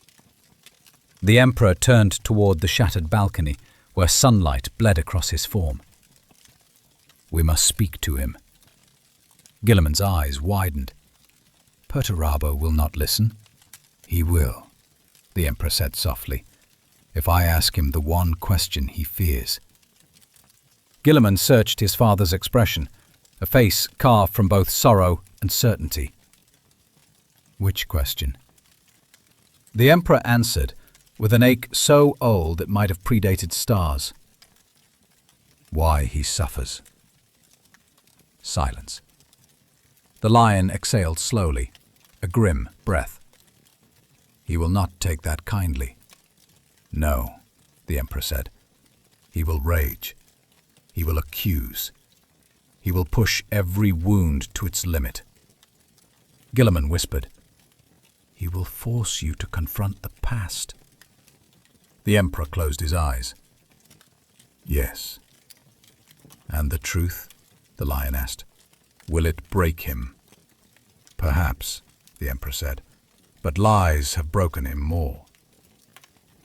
The Emperor turned toward the shattered balcony, where sunlight bled across his form. We must speak to him. Guilliman's eyes widened. Perturabo will not listen. He will, the Emperor said softly, if I ask him the one question he fears. Guilliman searched his father's expression, a face carved from both sorrow and certainty. Which question? The Emperor answered, with an ache so old it might have predated stars. Why he suffers. Silence. The lion exhaled slowly, a grim breath. He will not take that kindly. No, the Emperor said. He will rage. He will accuse. He will push every wound to its limit. Guilliman whispered, He will force you to confront the past. The Emperor closed his eyes. Yes. And the truth? the lion asked. "Will it break him?" "Perhaps," the Emperor said, "but lies have broken him more."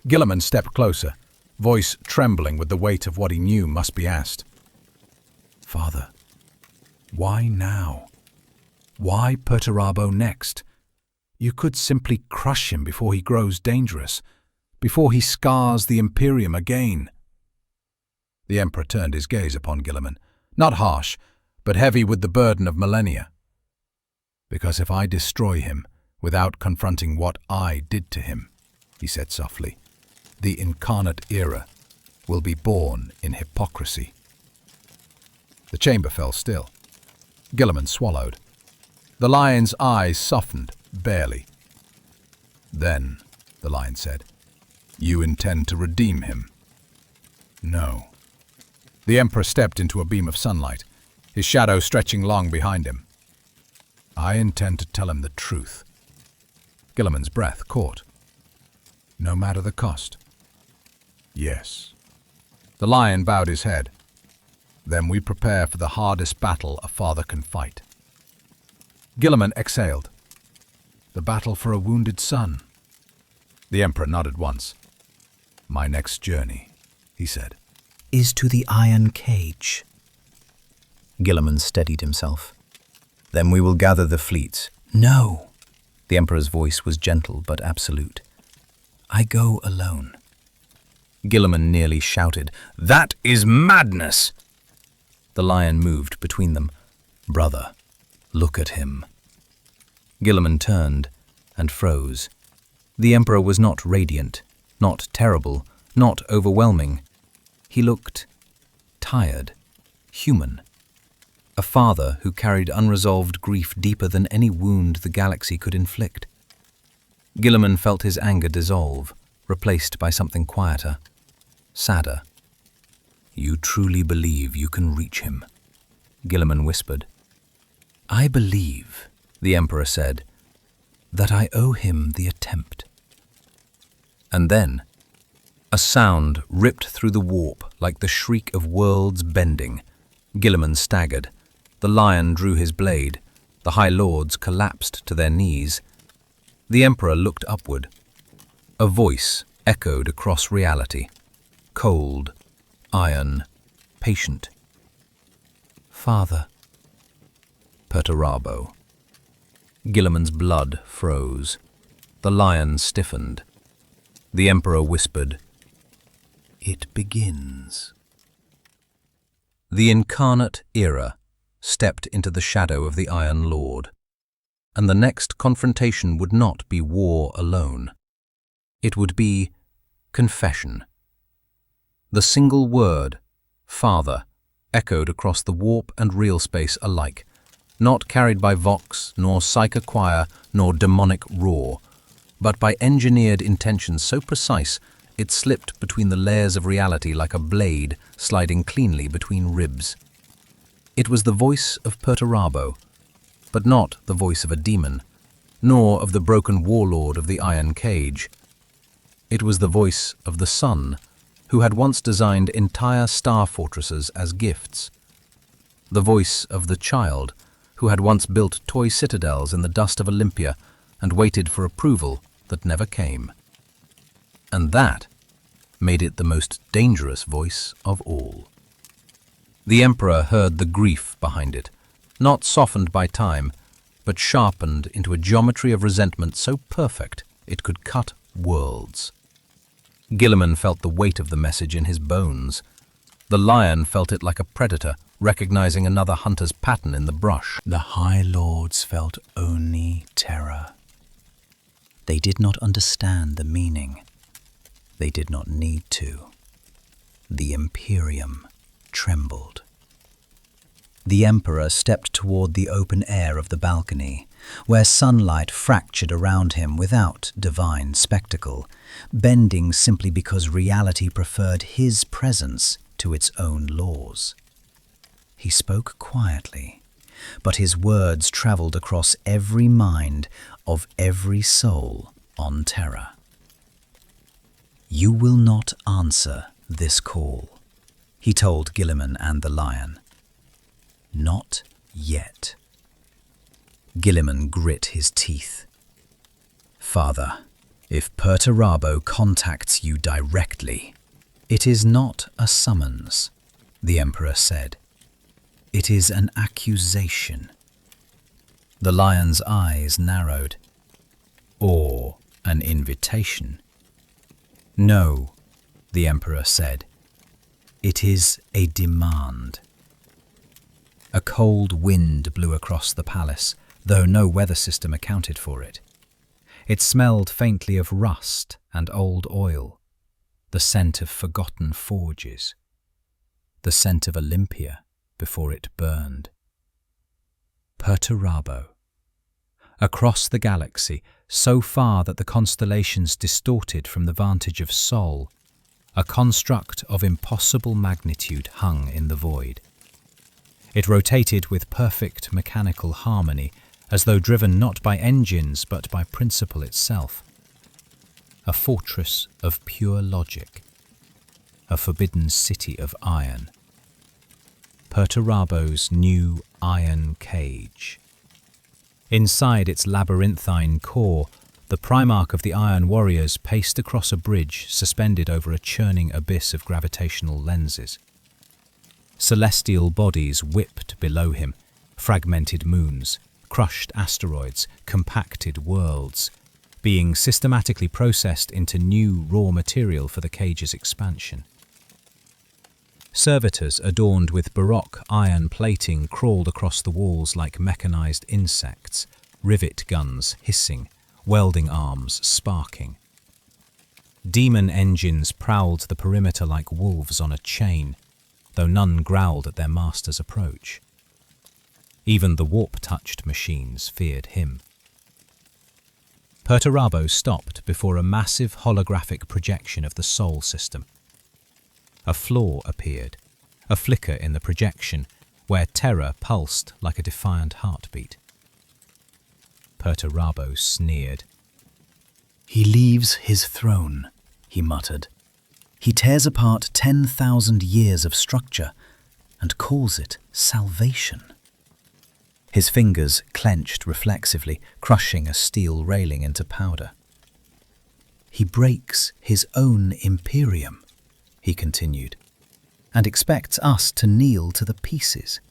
Guilliman stepped closer, voice trembling with the weight of what he knew must be asked. "Father, why now? Why Perturabo next? You could simply crush him before he grows dangerous, before he scars the Imperium again." The Emperor turned his gaze upon Guilliman, not harsh, but heavy with the burden of millennia. "Because if I destroy him without confronting what I did to him," he said softly, "the Incarnate Era will be born in hypocrisy." The chamber fell still. Guilliman swallowed. The lion's eyes softened, barely. "Then," the lion said, "you intend to redeem him?" "No." The Emperor stepped into a beam of sunlight, his shadow stretching long behind him. "I intend to tell him the truth." Guilliman's breath caught. "No matter the cost?" "Yes." The lion bowed his head. "Then we prepare for the hardest battle a father can fight." Guilliman exhaled. "The battle for a wounded son." The Emperor nodded once. "My next journey," he said, "Is to the iron cage." Guilliman steadied himself. "Then we will gather the fleets." "No." The Emperor's voice was gentle but absolute. "I go alone." Guilliman nearly shouted, "That is madness!" The lion moved between them. "Brother, look at him." Guilliman turned and froze. The Emperor was not radiant, not terrible, not overwhelming. He looked tired, human. A father who carried unresolved grief deeper than any wound the galaxy could inflict. Guilliman felt his anger dissolve, replaced by something quieter, sadder. "You truly believe you can reach him?" Guilliman whispered. "I believe," the Emperor said, "that I owe him the attempt." And then, a sound ripped through the warp like the shriek of worlds bending. Guilliman staggered. The lion drew his blade. The High Lords collapsed to their knees. The Emperor looked upward. A voice echoed across reality. Cold, iron, patient. "Father." "Perturabo." Guilliman's blood froze. The lion stiffened. The Emperor whispered, "It begins." The Incarnate Era stepped into the shadow of the Iron Lord, and the next confrontation would not be war alone. It would be confession. The single word, Father, echoed across the warp and real space alike, not carried by vox, nor psyche choir, nor demonic roar, but by engineered intentions so precise it slipped between the layers of reality like a blade sliding cleanly between ribs. It was the voice of Perturabo, but not the voice of a demon, nor of the broken warlord of the iron cage. It was the voice of the sun, who had once designed entire star fortresses as gifts. The voice of the child, who had once built toy citadels in the dust of Olympia and waited for approval that never came. And that made it the most dangerous voice of all. The Emperor heard the grief behind it, not softened by time, but sharpened into a geometry of resentment so perfect it could cut worlds. Guilliman felt the weight of the message in his bones. The lion felt it like a predator, recognizing another hunter's pattern in the brush. The High Lords felt only terror. They did not understand the meaning. They did not need to. The Imperium trembled. The Emperor stepped toward the open air of the balcony, where sunlight fractured around him without divine spectacle, bending simply because reality preferred his presence to its own laws. He spoke quietly, but his words traveled across every mind of every soul on Terra. "You will not answer this call," he told Guilliman and the lion. Not yet. Guilliman grit his teeth. Father, if Perturabo contacts you directly, it is not a summons, the Emperor said. It is an accusation. The lion's eyes narrowed. Or an invitation. No, the Emperor said. It is a demand. A cold wind blew across the palace, though no weather system accounted for it. It smelled faintly of rust and old oil, the scent of forgotten forges, the scent of Olympia before it burned. Perturabo. Across the galaxy, so far that the constellations distorted from the vantage of Sol, a construct of impossible magnitude hung in the void. It rotated with perfect mechanical harmony, as though driven not by engines but by principle itself. A fortress of pure logic, a forbidden city of iron. Perturabo's new iron cage. Inside its labyrinthine core, the Primarch of the Iron Warriors paced across a bridge suspended over a churning abyss of gravitational lenses. Celestial bodies whipped below him, fragmented moons, crushed asteroids, compacted worlds, being systematically processed into new raw material for the cage's expansion. Servitors adorned with baroque iron plating crawled across the walls like mechanized insects, rivet guns hissing, welding arms sparking. Demon engines prowled the perimeter like wolves on a chain, though none growled at their master's approach. Even the warp-touched machines feared him. Perturabo stopped before a massive holographic projection of the Sol system. A flaw appeared, a flicker in the projection, where terror pulsed like a defiant heartbeat. Perturabo sneered. He leaves his throne, he muttered. He tears apart 10,000 years of structure and calls it salvation. His fingers clenched reflexively, crushing a steel railing into powder. He breaks his own Imperium, he continued, and expects us to kneel to the pieces.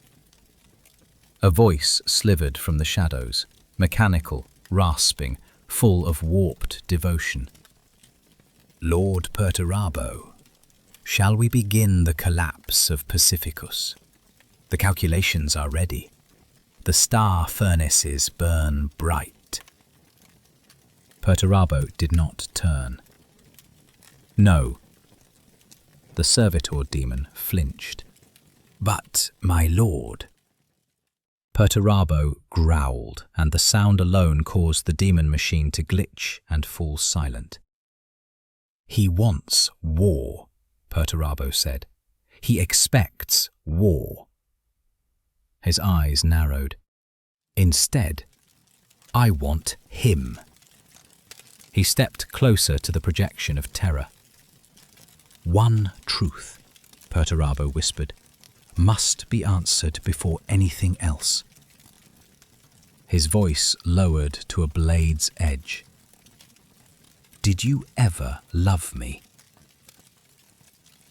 A voice slivered from the shadows, mechanical, rasping, full of warped devotion. Lord Perturabo, shall we begin the collapse of Pacificus? The calculations are ready. The star furnaces burn bright. Perturabo did not turn. No. The servitor demon flinched. But, my lord. Perturabo growled, and the sound alone caused the demon machine to glitch and fall silent. He wants war, Perturabo said. He expects war. His eyes narrowed. Instead, I want him. He stepped closer to the projection of terror. One truth, Perturabo whispered, must be answered before anything else. His voice lowered to a blade's edge. Did you ever love me?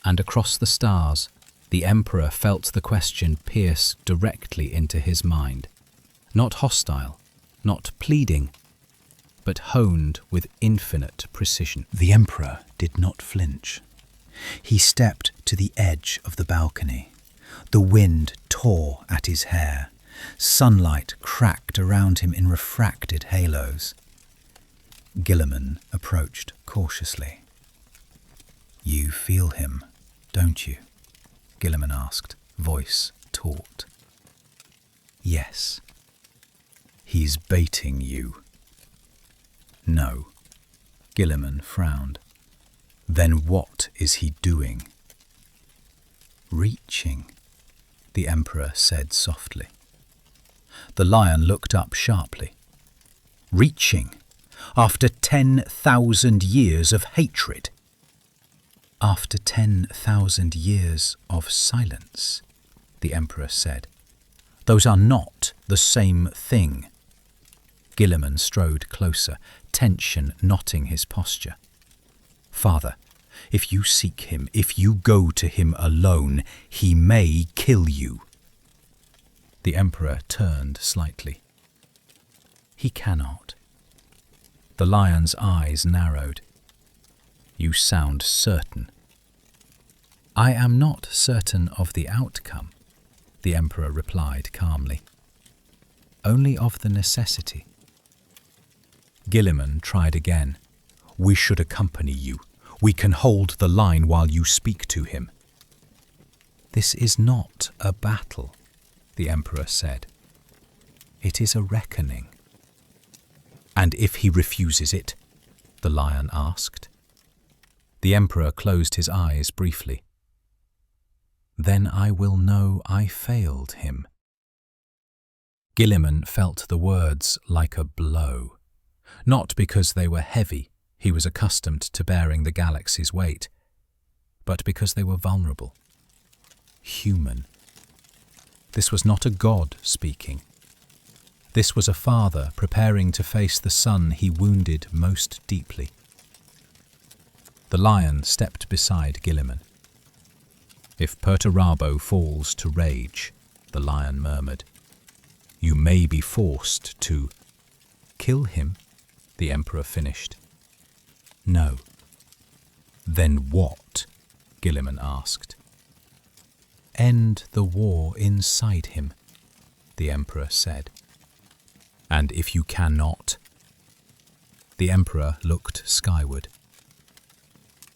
And across the stars, the Emperor felt the question pierce directly into his mind. Not hostile, not pleading, but honed with infinite precision. The Emperor did not flinch. He stepped to the edge of the balcony. The wind tore at his hair. Sunlight cracked around him in refracted halos. Guilliman approached cautiously. You feel him, don't you? Guilliman asked, voice taut. Yes. He's baiting you. No. Guilliman frowned. Then what is he doing? Reaching, the Emperor said softly. The lion looked up sharply. Reaching? After 10,000 years of hatred? After 10,000 years of silence, the Emperor said. Those are not the same thing. Guilliman strode closer, tension knotting his posture. Father, if you seek him, if you go to him alone, he may kill you. The Emperor turned slightly. He cannot. The lion's eyes narrowed. You sound certain. I am not certain of the outcome, the Emperor replied calmly. Only of the necessity. Guilliman tried again. We should accompany you. We can hold the line while you speak to him. This is not a battle, the Emperor said. It is a reckoning. And if he refuses it? The lion asked. The Emperor closed his eyes briefly. Then I will know I failed him. Guilliman felt the words like a blow. Not because they were heavy, he was accustomed to bearing the galaxy's weight, but because they were vulnerable. Human. This was not a god speaking. This was a father preparing to face the son he wounded most deeply. The lion stepped beside Guilliman. If Perturabo falls to rage, the lion murmured, you may be forced to kill him, the Emperor finished. No. Then what? Guilliman asked. End the war inside him, the Emperor said. And if you cannot? The Emperor looked skyward.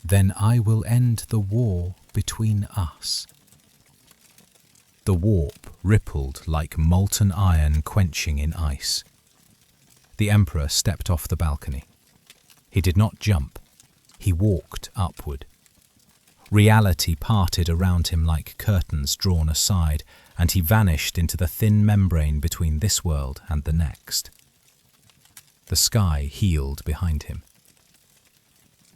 Then I will end the war between us. The warp rippled like molten iron quenching in ice. The Emperor stepped off the balcony. He did not jump. He walked upward. Reality parted around him like curtains drawn aside, and he vanished into the thin membrane between this world and the next. The sky healed behind him.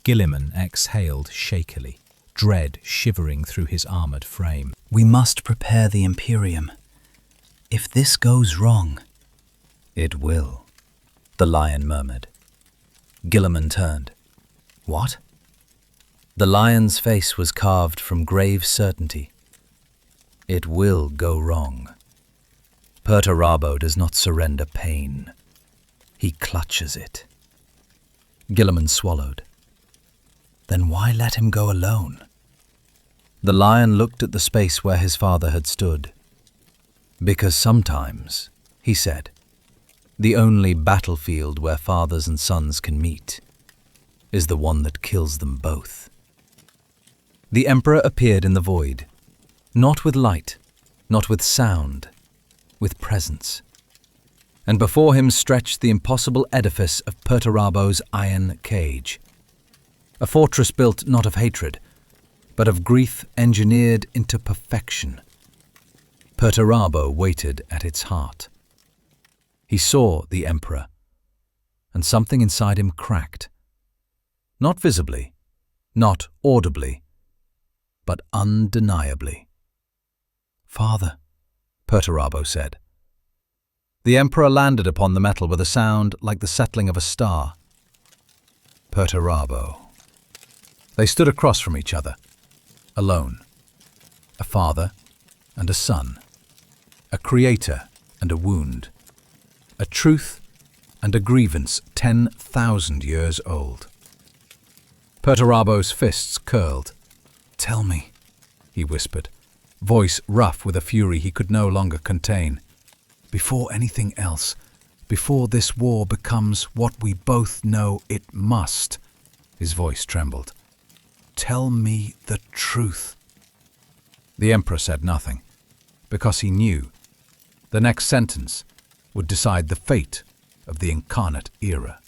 Guilliman exhaled shakily, dread shivering through his armoured frame. We must prepare the Imperium. If this goes wrong... It will, the lion murmured. Guilliman turned. What? The lion's face was carved from grave certainty. It will go wrong. Perturabo does not surrender pain. He clutches it. Guilliman swallowed. Then why let him go alone? The lion looked at the space where his father had stood. Because sometimes, he said, the only battlefield where fathers and sons can meet is the one that kills them both. The Emperor appeared in the void, not with light, not with sound, with presence. And before him stretched the impossible edifice of Perturabo's iron cage. A fortress built not of hatred, but of grief engineered into perfection. Perturabo waited at its heart. He saw the Emperor, and something inside him cracked. Not visibly, not audibly, but undeniably. Father, Perturabo said. The Emperor landed upon the metal with a sound like the settling of a star. Perturabo. They stood across from each other, alone. A father and a son. A creator and a wound. A truth and a grievance 10,000 years old. Perturabo's fists curled. Tell me, he whispered, voice rough with a fury he could no longer contain. Before anything else, before this war becomes what we both know it must, his voice trembled. Tell me the truth. The Emperor said nothing, because he knew the next sentence would decide the fate of the Incarnate Era.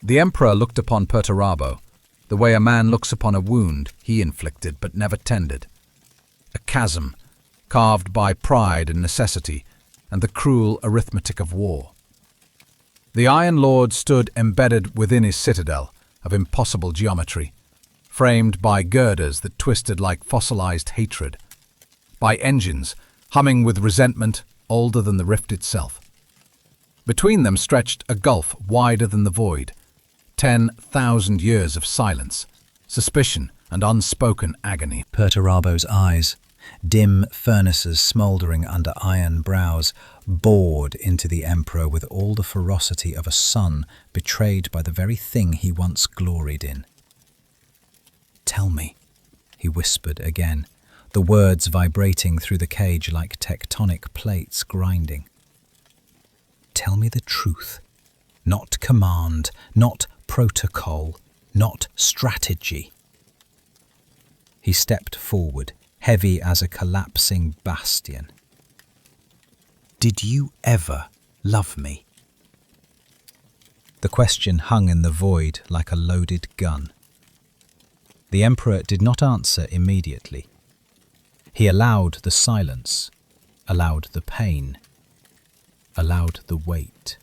The Emperor looked upon Perturabo the way a man looks upon a wound he inflicted but never tended. A chasm carved by pride and necessity and the cruel arithmetic of war. The Iron Lord stood embedded within his citadel of impossible geometry, framed by girders that twisted like fossilized hatred, by engines humming with resentment older than the rift itself. Between them stretched a gulf wider than the void, 10,000 years of silence, suspicion and unspoken agony. Perturabo's eyes, dim furnaces smouldering under iron brows, bored into the Emperor with all the ferocity of a son betrayed by the very thing he once gloried in. "Tell me," he whispered again, the words vibrating through the cage like tectonic plates grinding. "Tell me the truth. Not command, not protocol, not strategy." He stepped forward, heavy as a collapsing bastion. "Did you ever love me?" The question hung in the void like a loaded gun. The Emperor did not answer immediately. He allowed the silence, allowed the pain, allowed the weight.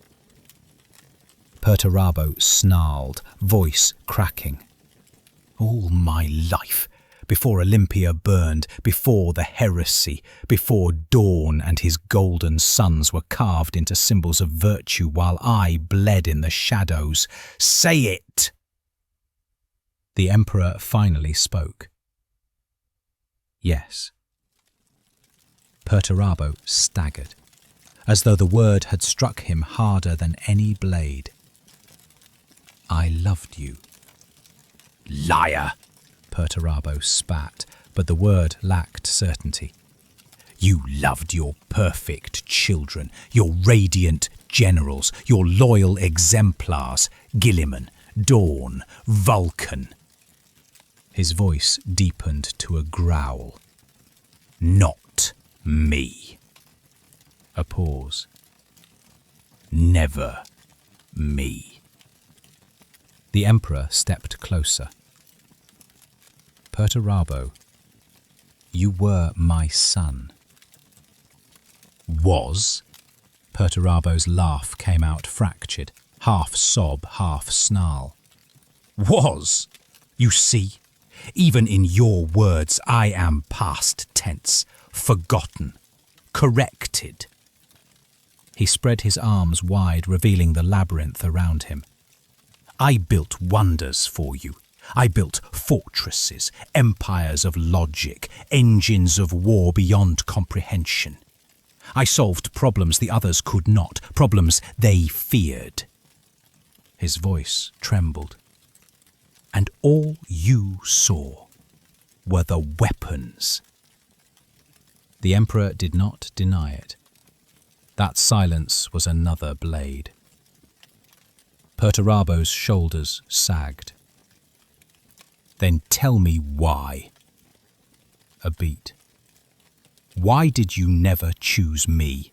Perturabo snarled, voice cracking. "All my life, before Olympia burned, before the heresy, before Dawn and his golden suns were carved into symbols of virtue while I bled in the shadows. Say it!" The Emperor finally spoke. "Yes." Perturabo staggered, as though the word had struck him harder than any blade. "I loved you." "Liar!" Perturabo spat, but the word lacked certainty. "You loved your perfect children, your radiant generals, your loyal exemplars, Guilliman, Dawn, Vulcan." His voice deepened to a growl. "Not me." A pause. "Never me." The Emperor stepped closer. "Perturabo, you were my son." "Was?" Perturabo's laugh came out fractured, half sob, half snarl. "Was? You see? Even in your words, I am past tense, forgotten, corrected." He spread his arms wide, revealing the labyrinth around him. "I built wonders for you. I built fortresses, empires of logic, engines of war beyond comprehension. I solved problems the others could not, problems they feared." His voice trembled. "And all you saw were the weapons." The Emperor did not deny it. That silence was another blade. Perturabo's shoulders sagged. "Then tell me why." A beat. "Why did you never choose me?"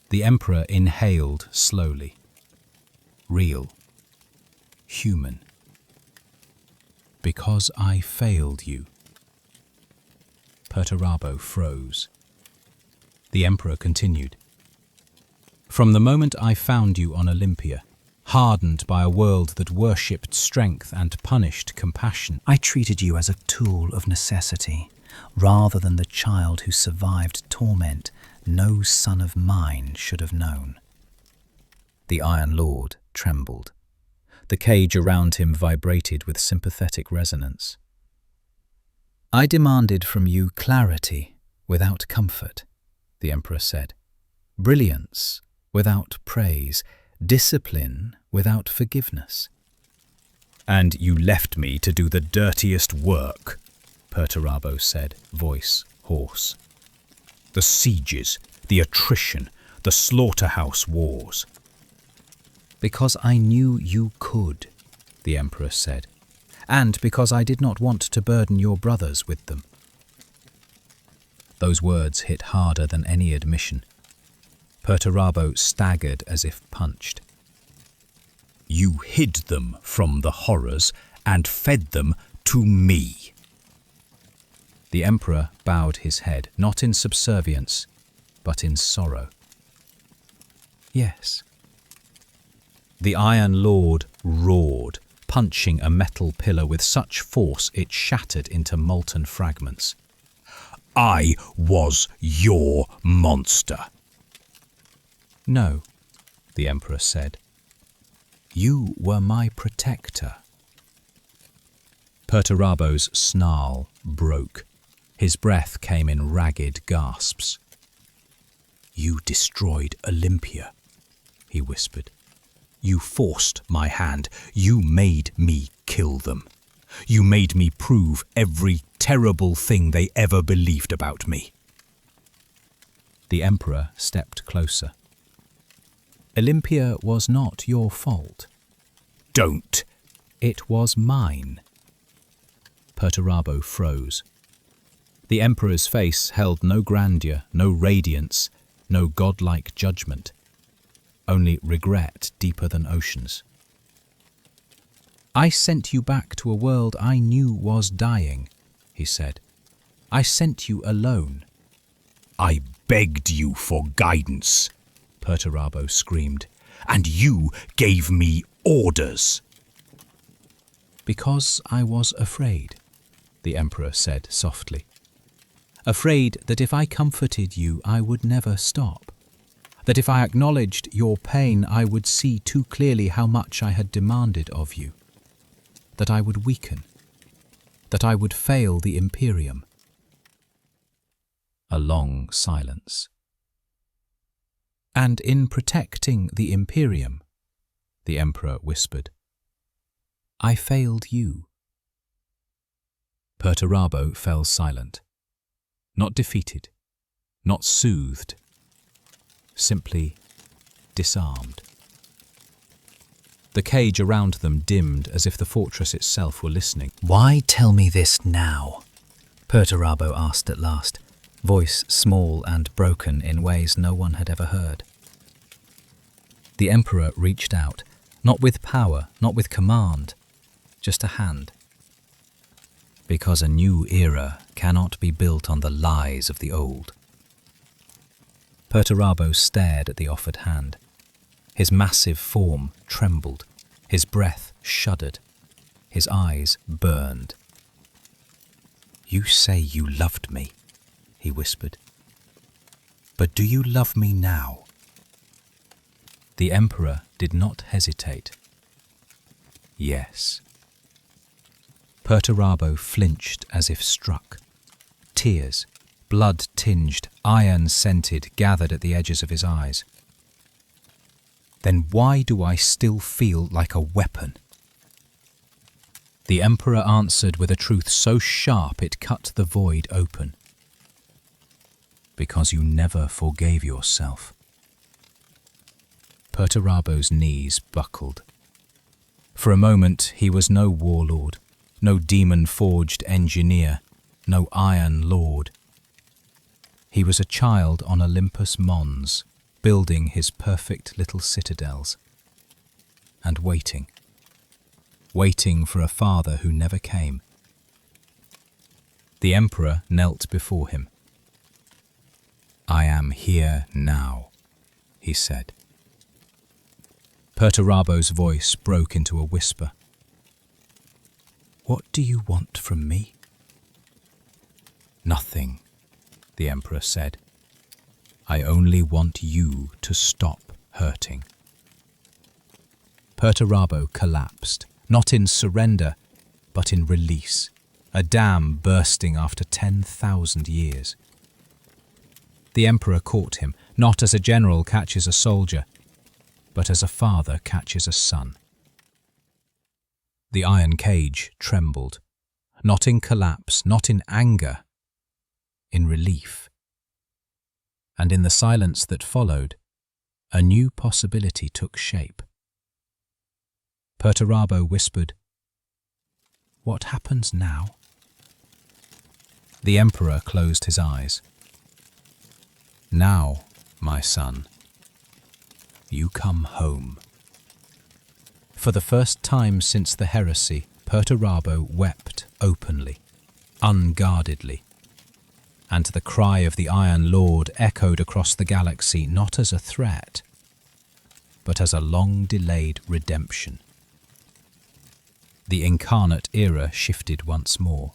The Emperor inhaled slowly. Real. Human. "Because I failed you." Perturabo froze. The Emperor continued. "From the moment I found you on Olympia, hardened by a world that worshipped strength and punished compassion, I treated you as a tool of necessity, rather than the child who survived torment no son of mine should have known." The Iron Lord trembled. The cage around him vibrated with sympathetic resonance. "I demanded from you clarity without comfort," the Emperor said. "Brilliance without praise, discipline without forgiveness." "And you left me to do the dirtiest work," Perturabo said, voice hoarse. "The sieges, the attrition, the slaughterhouse wars." "Because I knew you could," the Emperor said, "and because I did not want to burden your brothers with them." Those words hit harder than any admission. Perturabo staggered as if punched. "You hid them from the horrors and fed them to me." The Emperor bowed his head, not in subservience, but in sorrow. "Yes." The Iron Lord roared, punching a metal pillar with such force it shattered into molten fragments. I was your monster. No, the Emperor said. You were my protector. Perturabo's snarl broke. His breath came in ragged gasps. You destroyed Olympia, he whispered. You forced my hand. You made me kill them. You made me prove every terrible thing they ever believed about me. The Emperor stepped closer. Olympia was not your fault. Don't. It was mine. Perturabo froze. The Emperor's face held no grandeur, no radiance, no godlike judgment, only regret deeper than oceans. I sent you back to a world I knew was dying, he said. I sent you alone. I begged you for guidance, Perturabo screamed, and you gave me orders. Because I was afraid, the Emperor said softly. Afraid that if I comforted you, I would never stop. That if I acknowledged your pain, I would see too clearly how much I had demanded of you. That I would weaken. That I would fail the Imperium. A long silence. And in protecting the Imperium, the Emperor whispered, I failed you. Perturabo fell silent. Not defeated, not soothed, simply disarmed. The cage around them dimmed as if the fortress itself were listening. Why tell me this now? Perturabo asked at last, voice small and broken in ways no one had ever heard. The Emperor reached out, not with power, not with command, just a hand. Because a new era cannot be built on the lies of the old. Perturabo stared at the offered hand. His massive form trembled, his breath shuddered, his eyes burned. You say you loved me, he whispered. But do you love me now? The Emperor did not hesitate. Yes. Perturabo flinched as if struck. Tears, blood-tinged, iron-scented, gathered at the edges of his eyes. Then why do I still feel like a weapon? The Emperor answered with a truth so sharp it cut the void open. Because you never forgave yourself. Perturabo's knees buckled. For a moment he was no warlord, no demon-forged engineer, no iron lord. He was a child on Olympus Mons, building his perfect little citadels. And waiting for a father who never came. The Emperor knelt before him. I am here now, he said. Perturabo's voice broke into a whisper. What do you want from me? Nothing, the Emperor said. I only want you to stop hurting. Perturabo collapsed, not in surrender, but in release, a dam bursting after 10,000 years. The Emperor caught him, not as a general catches a soldier, but as a father catches a son. The iron cage trembled, not in collapse, not in anger, in relief. And in the silence that followed, a new possibility took shape. Perturabo whispered, What happens now? The Emperor closed his eyes. Now, my son, you come home. For the first time since the heresy, Perturabo wept openly, unguardedly, and the cry of the Iron Lord echoed across the galaxy not as a threat, but as a long-delayed redemption. The Incarnate Era shifted once more.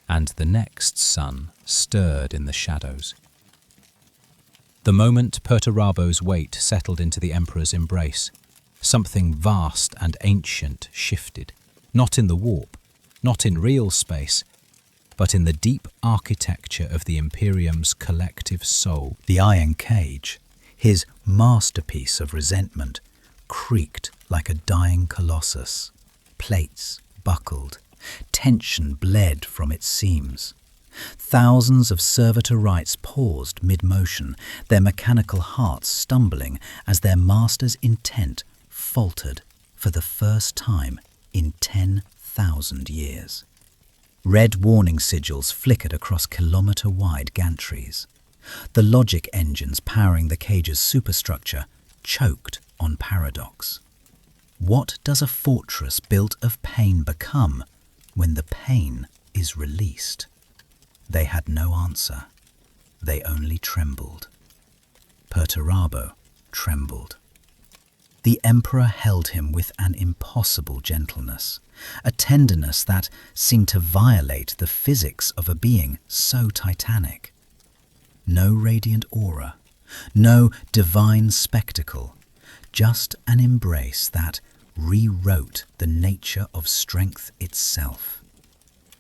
and the next sun stirred in the shadows. The moment Perturabo's weight settled into the Emperor's embrace, something vast and ancient shifted, not in the warp, not in real space, but in the deep architecture of the Imperium's collective soul. The iron cage, his masterpiece of resentment, creaked like a dying colossus. Plates buckled, tension bled from its seams. Thousands of servitor rights paused mid-motion, their mechanical hearts stumbling as their master's intent faltered for the first time in 10,000 years. Red warning sigils flickered across kilometre-wide gantries. The logic engines powering the cage's superstructure choked on paradox. What does a fortress built of pain become when the pain is released? They had no answer. They only trembled. Perturabo trembled. The Emperor held him with an impossible gentleness, a tenderness that seemed to violate the physics of a being so titanic. No radiant aura, no divine spectacle, just an embrace that rewrote the nature of strength itself.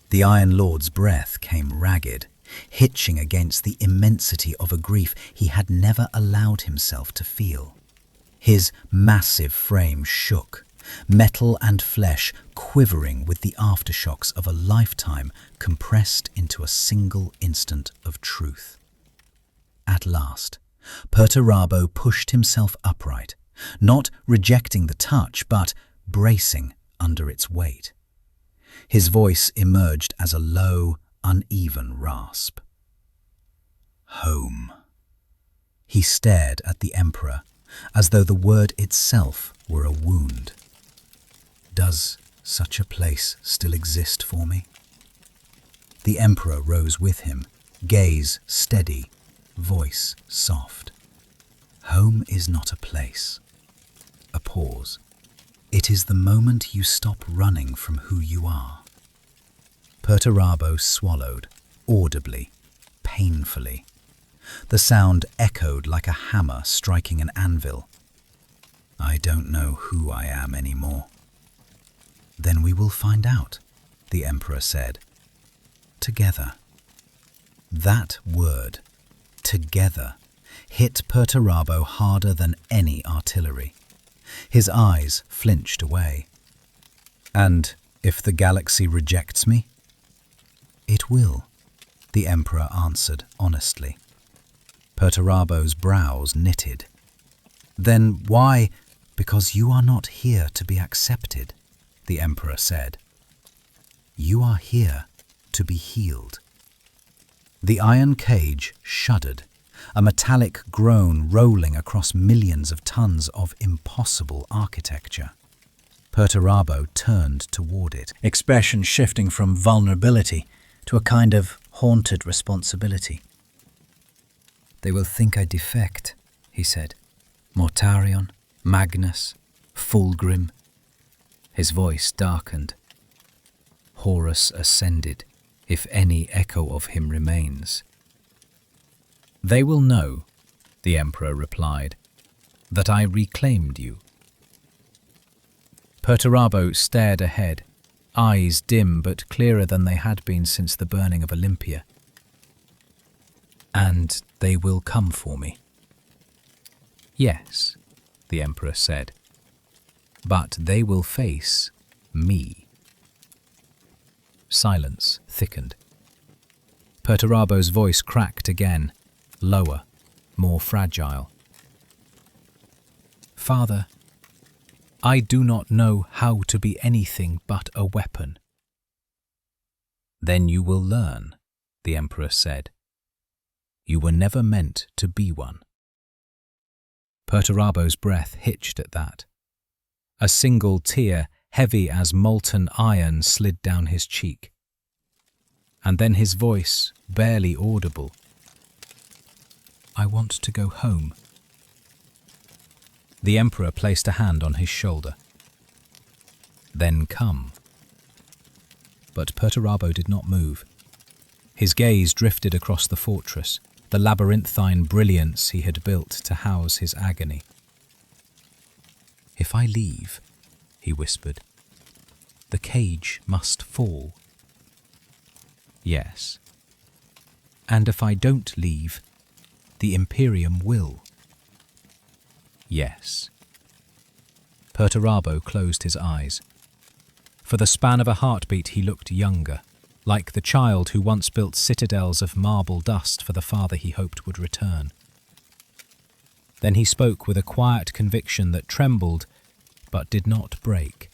The Iron Lord's breath came ragged, hitching against the immensity of a grief he had never allowed himself to feel. His massive frame shook, metal and flesh quivering with the aftershocks of a lifetime compressed into a single instant of truth. At last, Perturabo pushed himself upright, not rejecting the touch, but bracing under its weight. His voice emerged as a low, uneven rasp. Home. He stared at the Emperor, as though the word itself were a wound. Does such a place still exist for me? The Emperor rose with him, gaze steady, voice soft. Home is not a place. A pause. It is the moment you stop running from who you are. Perturabo swallowed, audibly, painfully. The sound echoed like a hammer striking an anvil. I don't know who I am anymore. Then we will find out, the Emperor said. Together. That word, together, hit Perturabo harder than any artillery. His eyes flinched away. And if the galaxy rejects me? It will, the Emperor answered honestly. Perturabo's brows knitted. Then why? Because you are not here to be accepted, the Emperor said. You are here to be healed. The iron cage shuddered, a metallic groan rolling across millions of tons of impossible architecture. Perturabo turned toward it, expression shifting from vulnerability to a kind of haunted responsibility. They will think I defect, he said. Mortarion, Magnus, Fulgrim. His voice darkened. Horus ascended, if any echo of him remains. They will know, the Emperor replied, that I reclaimed you. Perturabo stared ahead, eyes dim but clearer than they had been since the burning of Olympia. And they will come for me. Yes, the Emperor said, but they will face me. Silence thickened. Perturabo's voice cracked again, lower, more fragile. Father, I do not know how to be anything but a weapon. Then you will learn, the Emperor said. You were never meant to be one. Perturabo's breath hitched at that. A single tear, heavy as molten iron, slid down his cheek. And then his voice, barely audible. I want to go home. The Emperor placed a hand on his shoulder. Then come. But Perturabo did not move. His gaze drifted across the fortress, the labyrinthine brilliance he had built to house his agony. "If I leave," he whispered, "the cage must fall." "Yes. And if I don't leave, the Imperium will." "Yes." Perturabo closed his eyes. For the span of a heartbeat he looked younger, like the child who once built citadels of marble dust for the father he hoped would return. Then he spoke with a quiet conviction that trembled but did not break.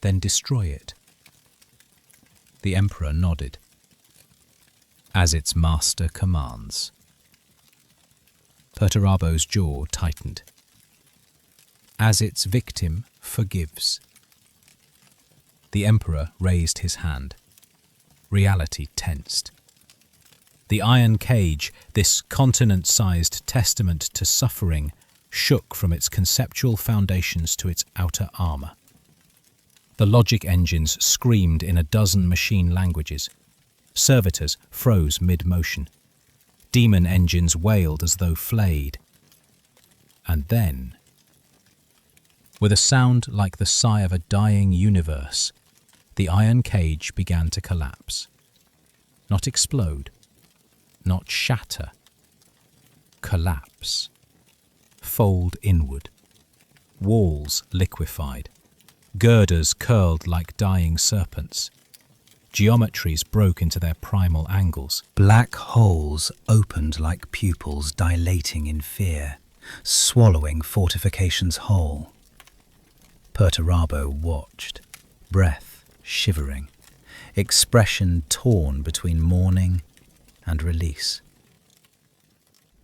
"Then destroy it." The Emperor nodded. "As its master commands." Perturabo's jaw tightened. "As its victim forgives." The Emperor raised his hand. Reality tensed. The iron cage, this continent-sized testament to suffering, shook from its conceptual foundations to its outer armour. The logic engines screamed in a dozen machine languages. Servitors froze mid-motion. Demon engines wailed as though flayed. And then, with a sound like the sigh of a dying universe, the iron cage began to collapse. Not explode, not shatter. Collapse. Fold inward. Walls liquefied. Girders curled like dying serpents. Geometries broke into their primal angles. Black holes opened like pupils dilating in fear, swallowing fortifications whole. Perturabo watched, breath shivering, expression torn between mourning and release.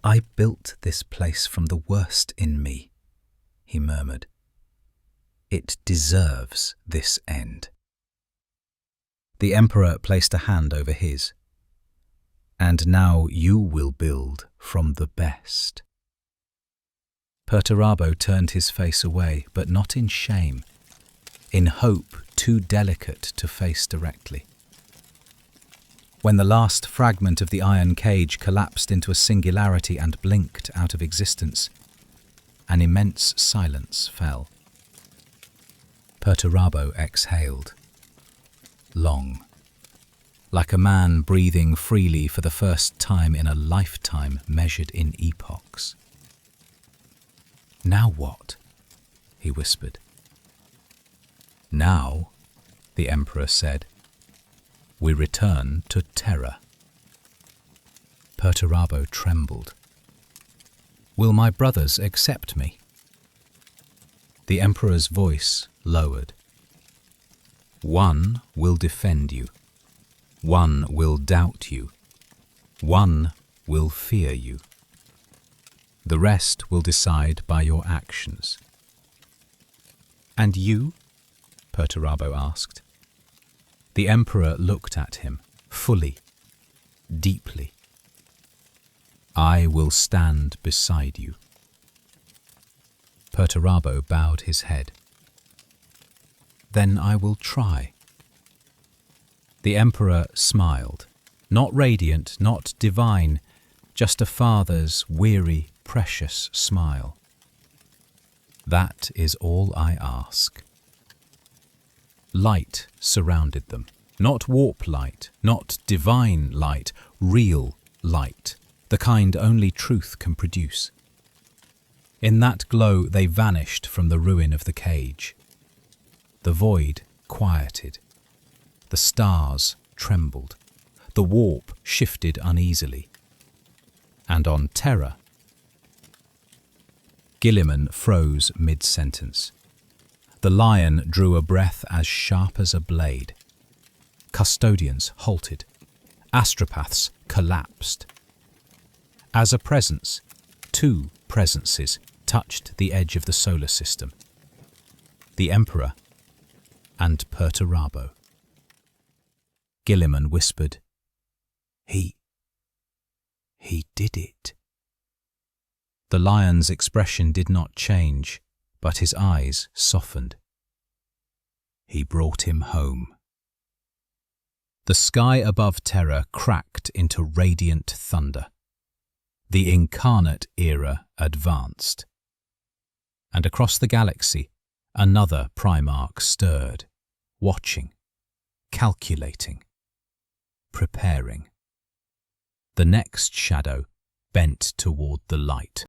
"I built this place from the worst in me," he murmured. "It deserves this end." The Emperor placed a hand over his. "And now you will build from the best." Perturabo turned his face away, but not in shame, in hope too delicate to face directly. When the last fragment of the iron cage collapsed into a singularity and blinked out of existence, an immense silence fell. Perturabo exhaled. Long, like a man breathing freely for the first time in a lifetime measured in epochs. "Now what?" he whispered. "Now," the Emperor said, "we return to Terra." Perturabo trembled. "Will my brothers accept me?" The Emperor's voice lowered. "One will defend you. One will doubt you. One will fear you. The rest will decide by your actions." "And you?" Perturabo asked. The Emperor looked at him, fully, deeply. "I will stand beside you." Perturabo bowed his head. "Then I will try." The Emperor smiled, not radiant, not divine, just a father's weary, precious smile. "That is all I ask." Light surrounded them. Not warp light, not divine light, real light, the kind only truth can produce. In that glow they vanished from the ruin of the cage. The void quieted. The stars trembled. The warp shifted uneasily. And on Terra, Guilliman froze mid-sentence. The lion drew a breath as sharp as a blade. Custodians halted. Astropaths collapsed. As a presence, two presences touched the edge of the solar system. The Emperor and Perturabo. Guilliman whispered, He did it." The lion's expression did not change, but his eyes softened. "He brought him home." The sky above Terra cracked into radiant thunder. The Incarnate Era advanced. And across the galaxy, another Primarch stirred, watching, calculating, preparing. The next shadow bent toward the light.